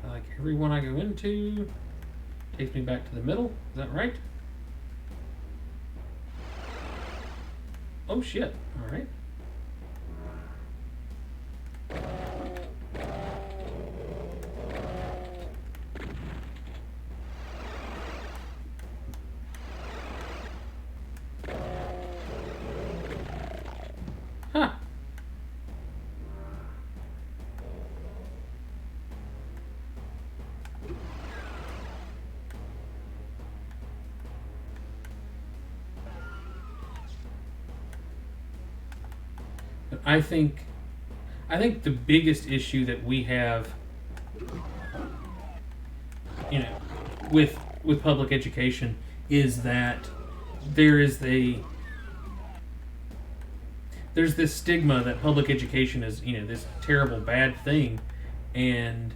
Like everyone I go into takes me back to the middle. Is that right? Oh shit. All right. Huh. I think the biggest issue that we have, you know, with public education is that there is there's this stigma that public education is, this terrible bad thing, and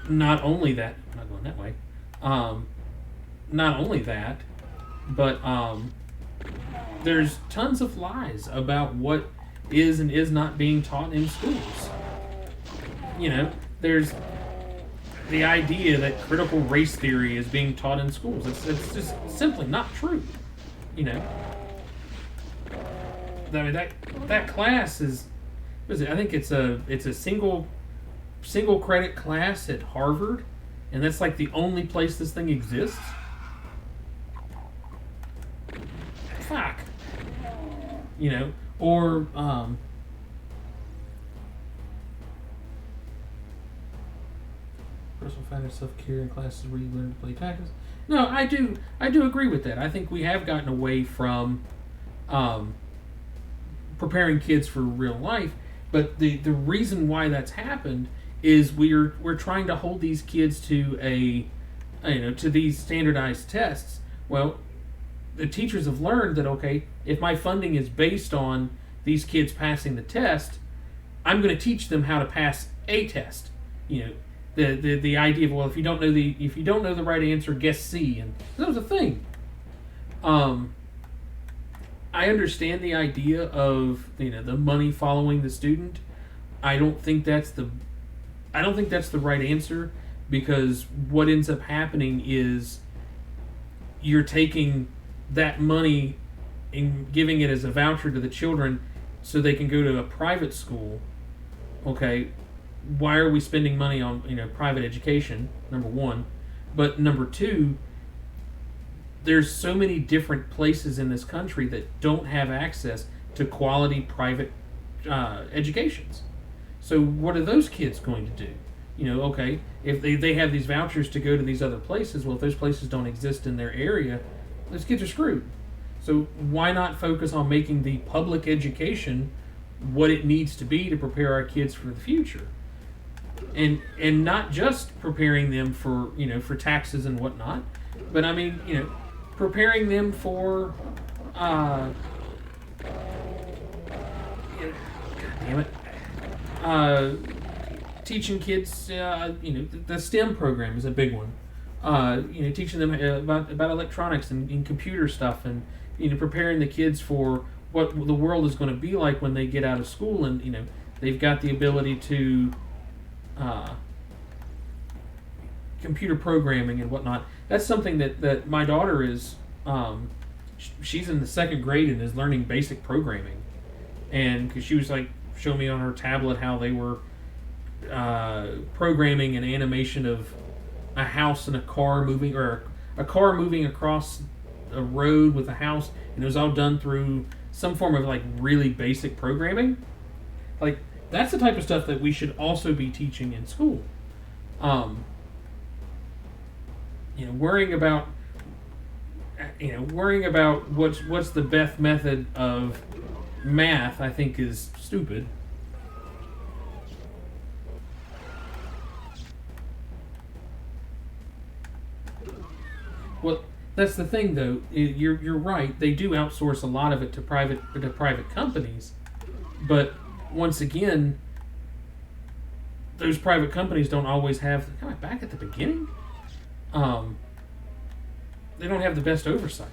not only that, I'm not going that way. Not only that, but there's tons of lies about what is and is not being taught in schools. There's the idea that critical race theory is being taught in schools. It's just simply not true. I mean, that class is, what is it? I think it's a single credit class at Harvard, and that's like the only place this thing exists. Fuck. Or personal finance, self-care, and classes where you learn to play taxes. No, I do agree with that. I think we have gotten away from preparing kids for real life, but the reason why that's happened is we're trying to hold these kids to to these standardized tests. Well, the teachers have learned that, okay, if my funding is based on these kids passing the test, I'm going to teach them how to pass a test. The idea of, well, if you don't know the right answer, guess C, and that was a thing. I understand the idea of the money following the student. I don't think that's the right answer, because what ends up happening is you're taking that money and giving it as a voucher to the children so they can go to a private school. Okay, why are we spending money on private education? Number one, but number two, there's so many different places in this country that don't have access to quality private educations. So what are those kids going to do? Okay, if they have these vouchers to go to these other places, well, if those places don't exist in their area, those kids are screwed. So why not focus on making the public education what it needs to be to prepare our kids for the future? And not just preparing them for for taxes and whatnot, but I mean preparing them for God damn it, teaching kids the STEM program is a big one. Teaching them about electronics and computer stuff, and preparing the kids for what the world is going to be like when they get out of school, and they've got the ability to computer programming and whatnot. That's something that my daughter is. She's in the second grade and is learning basic programming, and because she was like showing me on her tablet how they were programming an animation of a house and a car moving, or a car moving across a road with a house, and it was all done through some form of like really basic programming. Like, that's the type of stuff that we should also be teaching in school. Worrying about what's the best method of math, I think, is stupid. Well, that's the thing, though. You're right. They do outsource a lot of it to private companies, but once again, those private companies don't always have. Am I back at the beginning? They don't have the best oversight,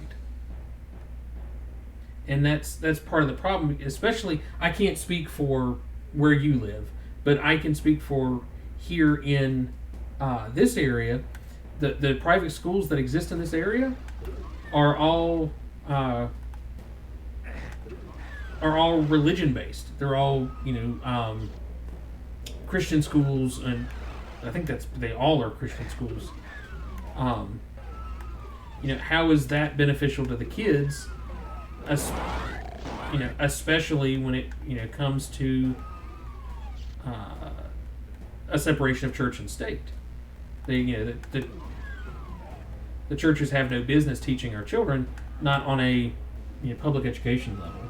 and that's part of the problem. Especially, I can't speak for where you live, but I can speak for here in this area. The private schools that exist in this area are all religion based. They're all Christian schools, and I think they all are Christian schools. How is that beneficial to the kids? Especially when it comes to a separation of church and state. The churches have no business teaching our children, not on a public education level.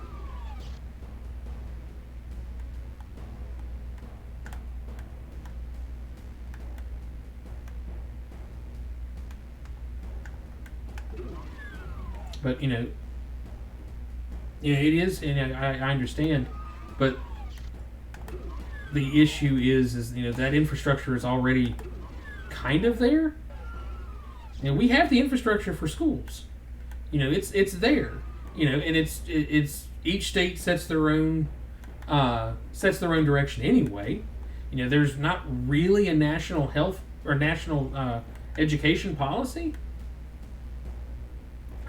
But yeah, it is, and I understand, but the issue is that infrastructure is already kind of there. We have the infrastructure for schools. It's there. And it's each state sets their own direction anyway. There's not really a national health or national education policy.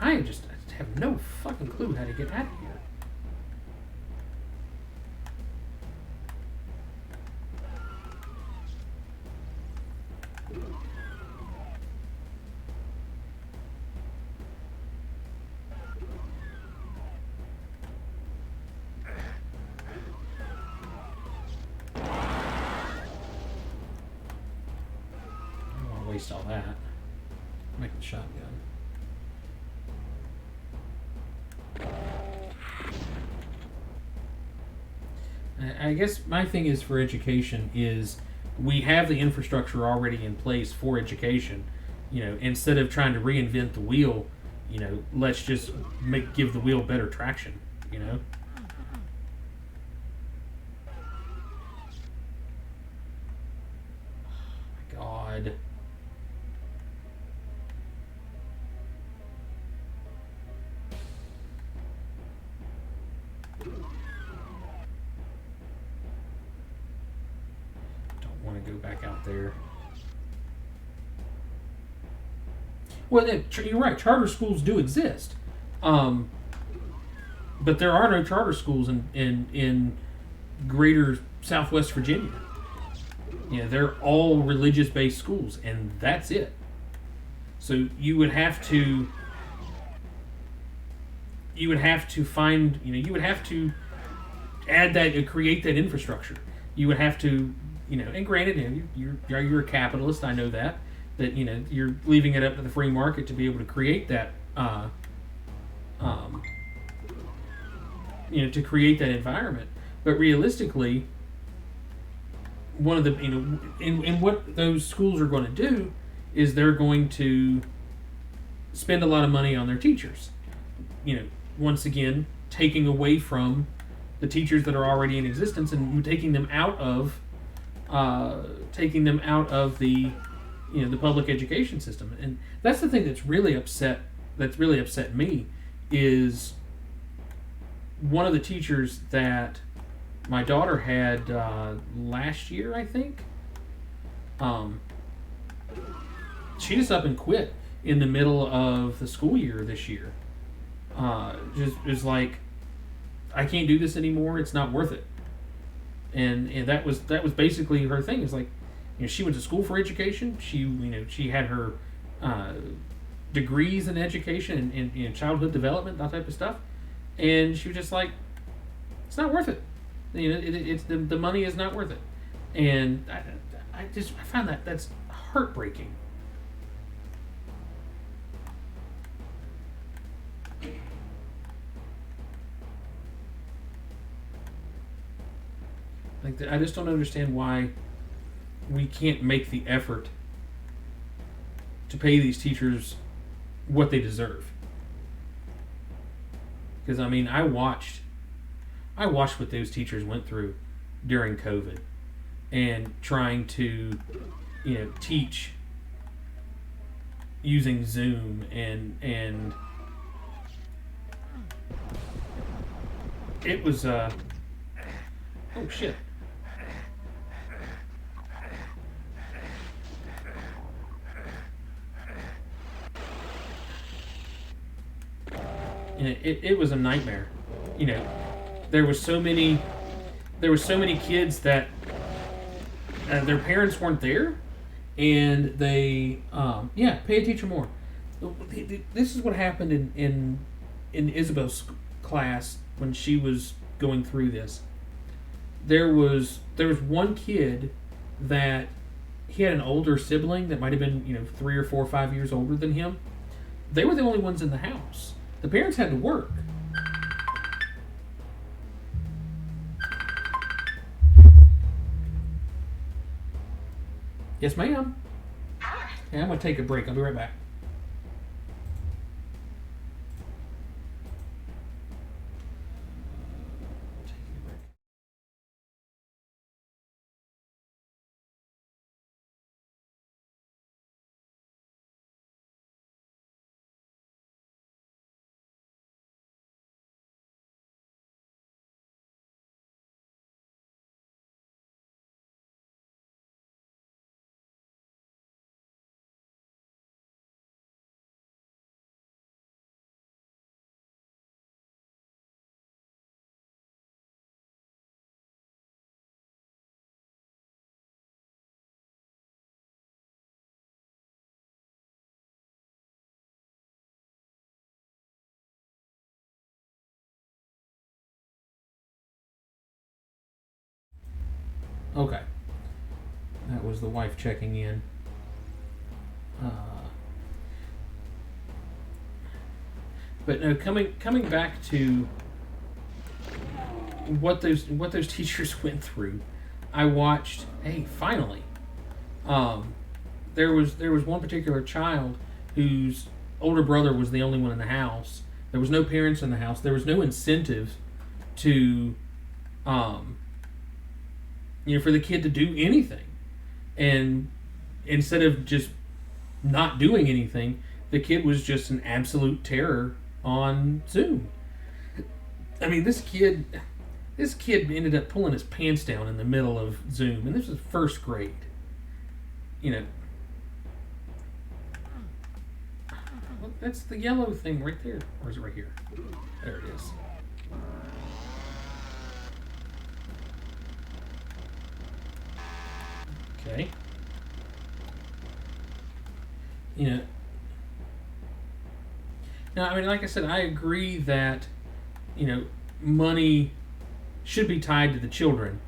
I just have no fucking clue how to get out of here. Waste all that. Make the shotgun. I guess my thing is for education is we have the infrastructure already in place for education. Instead of trying to reinvent the wheel, let's just give the wheel better traction. Oh my God. Want to go back out there. Well, you're right. Charter schools do exist, but there are no charter schools in greater Southwest Virginia. They're all religious-based schools, and that's it. So you would have to find. You would have to add that, create that infrastructure. You would have to. And granted, you're a capitalist. I know that you're leaving it up to the free market to be able to create that, to create that environment. But realistically, one of the and what those schools are going to do is they're going to spend a lot of money on their teachers. Once again, taking away from the teachers that are already in existence and taking them out of the the public education system. And that's the thing that's really upset me is one of the teachers that my daughter had last year, I think. She just up and quit in the middle of the school year this year. Just like, I can't do this anymore. It's not worth it. And that was basically her thing. It's like, she went to school for education. She had her degrees in education and in childhood development, that type of stuff. And she was just like, it's not worth it. It's the money is not worth it. And I find that's heartbreaking. Like, I just don't understand why we can't make the effort to pay these teachers what they deserve. Because I watched what those teachers went through during COVID, and trying to, teach using Zoom and it was oh shit. It was a nightmare. There were so many kids that their parents weren't there, and they pay a teacher more. This is what happened in Isabel's class when she was going through this. There was one kid that he had an older sibling that might have been 3 or 4 or 5 years older than him. They were the only ones in the house. The parents had to work. Yes, ma'am. Yeah, I'm going to take a break. I'll be right back. Okay. That was the wife checking in. Uh, but no, coming back to what those teachers went through, I watched. Hey, finally, um, there was one particular child whose older brother was the only one in the house. There was no parents in the house. There was no incentive to, um, for the kid to do anything. And instead of just not doing anything, the kid was just an absolute terror on Zoom. I mean, this kid ended up pulling his pants down in the middle of Zoom, and this was first grade. You know, that's the yellow thing right there, or is it right here? There it is. Okay. You know, now I mean, like I said, I agree that money should be tied to the children,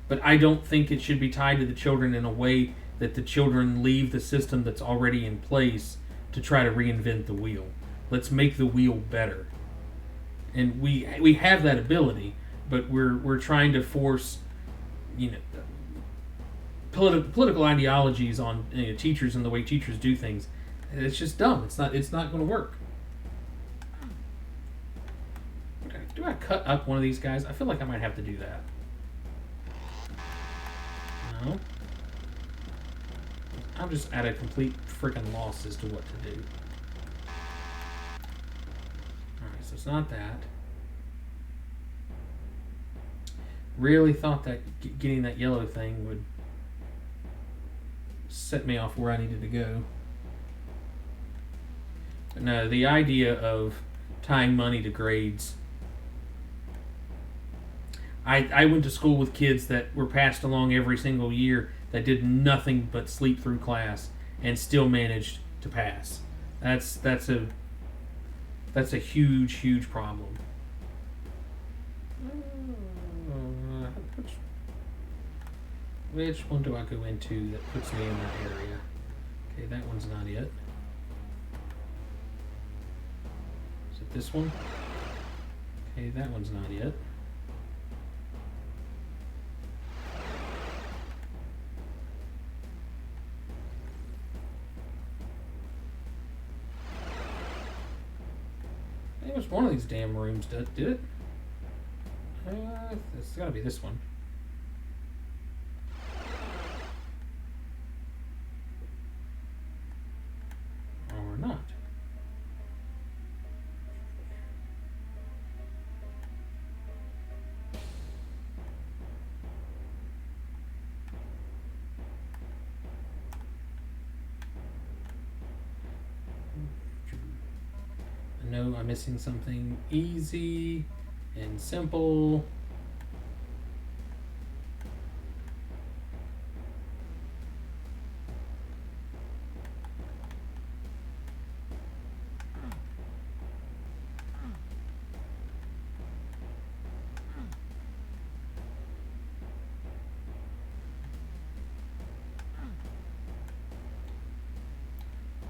but I don't think it should be tied to the children in a way that the children leave the system that's already in place to try to reinvent the wheel. Let's make the wheel better, and we have that ability, but we're trying to force you know political ideologies on teachers and the way teachers do things. It's just dumb. It's not going to work. Okay, do I cut up one of these guys? I feel like I might have to do that. No. I'm just at a complete freaking loss as to what to do. Alright, so it's not that. Really thought that getting that yellow thing would set me off where I needed to go. But no, the idea of tying money to grades. I went to school with kids that were passed along every single year that did nothing but sleep through class and still managed to pass. That's a huge problem. Which one do I go into that puts me in that area? Okay, that one's not it. Is it this one? Okay, that one's not it. It was one of these damn rooms, did it? It's gotta be this one. Or not. I know I'm missing something easy and simple.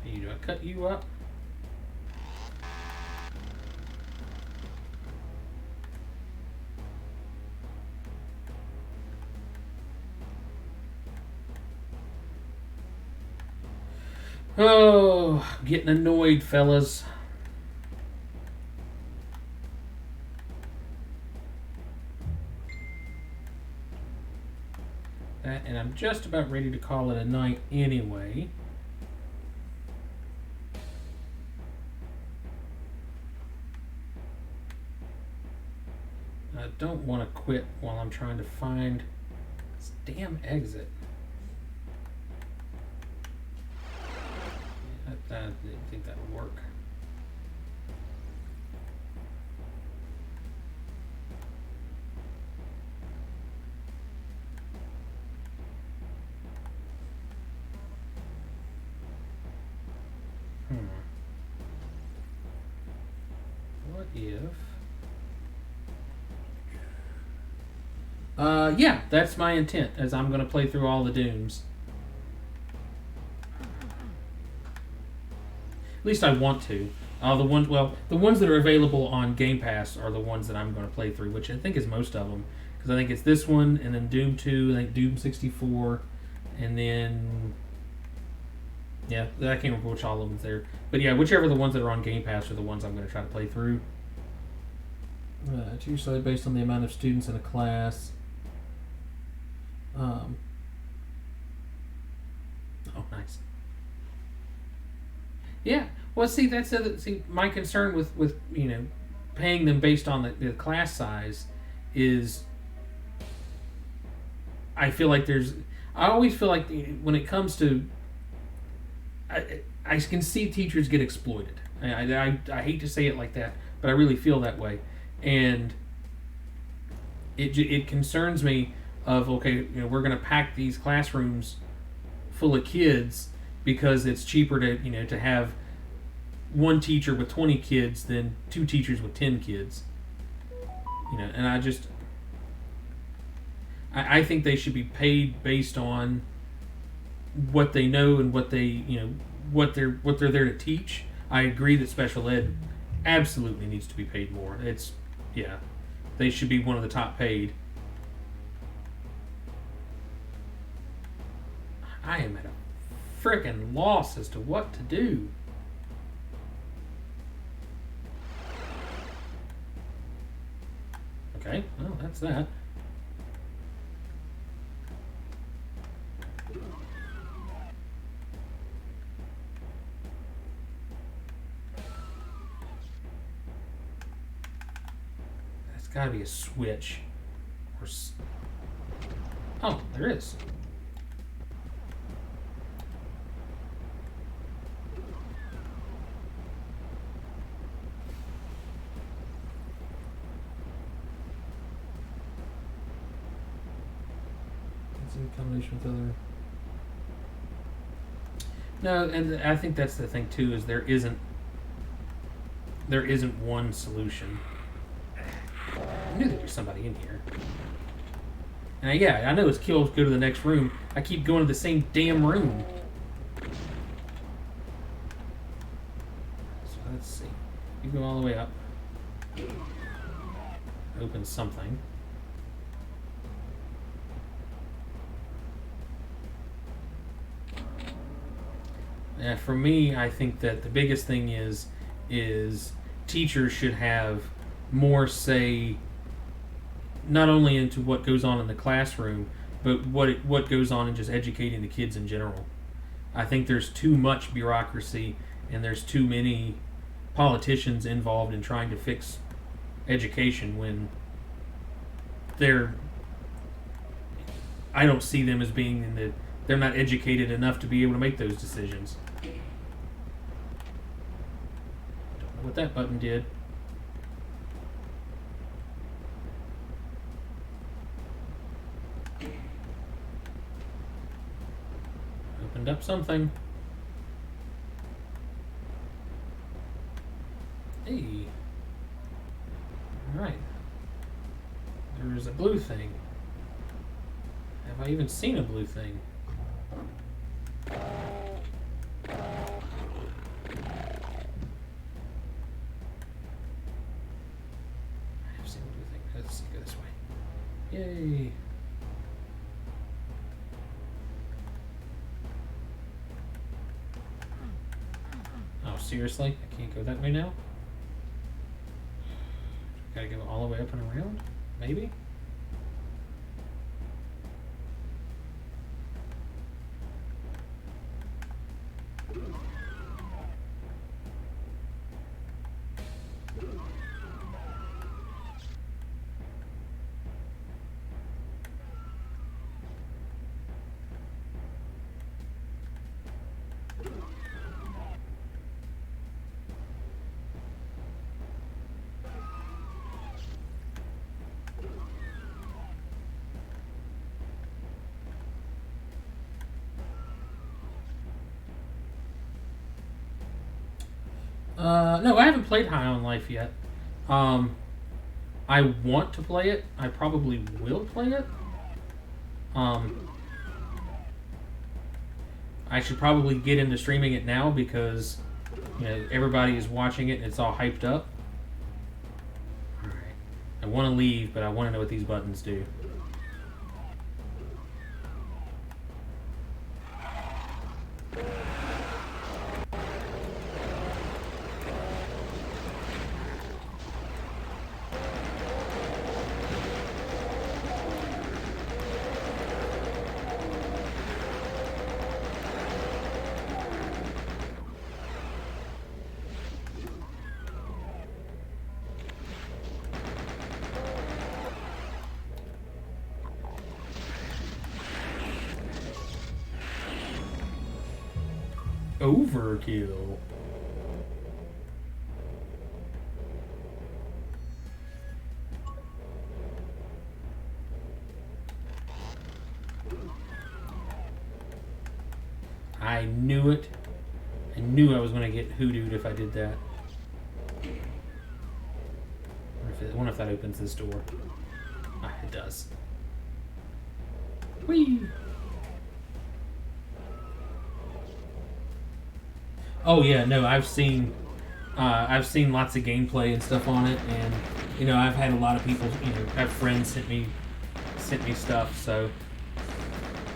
Do I cut you up? Oh, getting annoyed, fellas. That, and I'm just about ready to call it a night anyway. I don't want to quit while I'm trying to find this damn exit. I didn't think that would work. What if Yeah, that's my intent, as I'm going to play through all the Dooms. At least I want to. The ones that are available on Game Pass are the ones that I'm going to play through, which I think is most of them, because I think it's this one, and then Doom 2, I think Doom 64, and then yeah, I can't remember which all of them's there. But yeah, whichever the ones that are on Game Pass are the ones I'm going to try to play through. It's usually based on the amount of students in a class. Um, oh, nice. Yeah. Well, see, my concern with paying them based on the class size is I always feel like when it comes to I can see teachers get exploited. I hate to say it like that, but I really feel that way, and it concerns me. Of okay, we're going to pack these classrooms full of kids because it's cheaper to have one teacher with 20 kids than two teachers with 10 kids. And I think they should be paid based on what they know and what they're there to teach. I agree that special ed absolutely needs to be paid more. Yeah, they should be one of the top paid. I am at a freaking loss as to what to do. Okay, well, that's that. There's got to be a switch. Oh, there is. In combination with other. No, and I think that's the thing too is there isn't one solution. I knew there was somebody in here. And yeah, I know it's kill. Go to the next room. I keep going to the same damn room. So let's see. You go all the way up. Open something. For me, I think that the biggest thing is teachers should have more say, not only into what goes on in the classroom, but what goes on in just educating the kids in general. I think there's too much bureaucracy and there's too many politicians involved in trying to fix education when I don't see them as being they're not educated enough to be able to make those decisions. Don't know what that button did. Opened up something. Hey. Alright. There's a blue thing. Have I even seen a blue thing? Let's go this way. Yay. Oh, seriously? I can't go that way now? Gotta go all the way up and around? Maybe? No, I haven't played High on Life yet. I want to play it. I probably will play it. I should probably get into streaming it now because everybody is watching it and it's all hyped up. All right. I want to leave, but I want to know what these buttons do. Overkill. I knew it. I knew I was going to get hoodooed if I did that. I wonder if that opens this door. Ah, it does. Whee! Oh yeah, no, I've seen lots of gameplay and stuff on it, and I've had a lot of people, have friends sent me stuff, so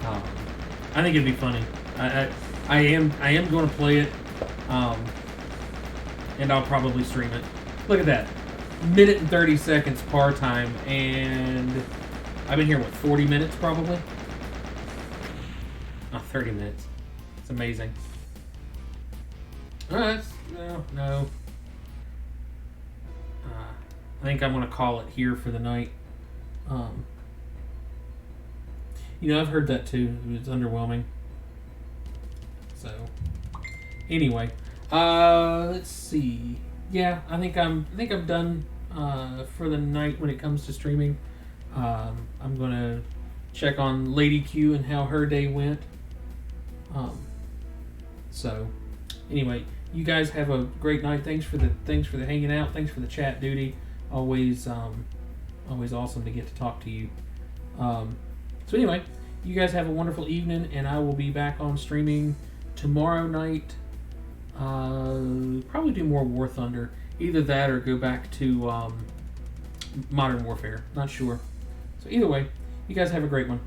I think it'd be funny. I am going to play it, and I'll probably stream it. Look at that, minute and 30 seconds par time, and I've been here 40 minutes probably. 30 minutes. It's amazing. Alright, no. I think I'm going to call it here for the night. I've heard that too. It's underwhelming. So, anyway, let's see. Yeah, I think I'm done for the night when it comes to streaming. I'm going to check on Lady Q and how her day went. So, anyway, you guys have a great night. Thanks for the hanging out. Thanks for the chat duty. Always awesome to get to talk to you. So anyway, you guys have a wonderful evening, and I will be back on streaming tomorrow night. Probably do more War Thunder. Either that or go back to Modern Warfare. Not sure. So either way, you guys have a great one.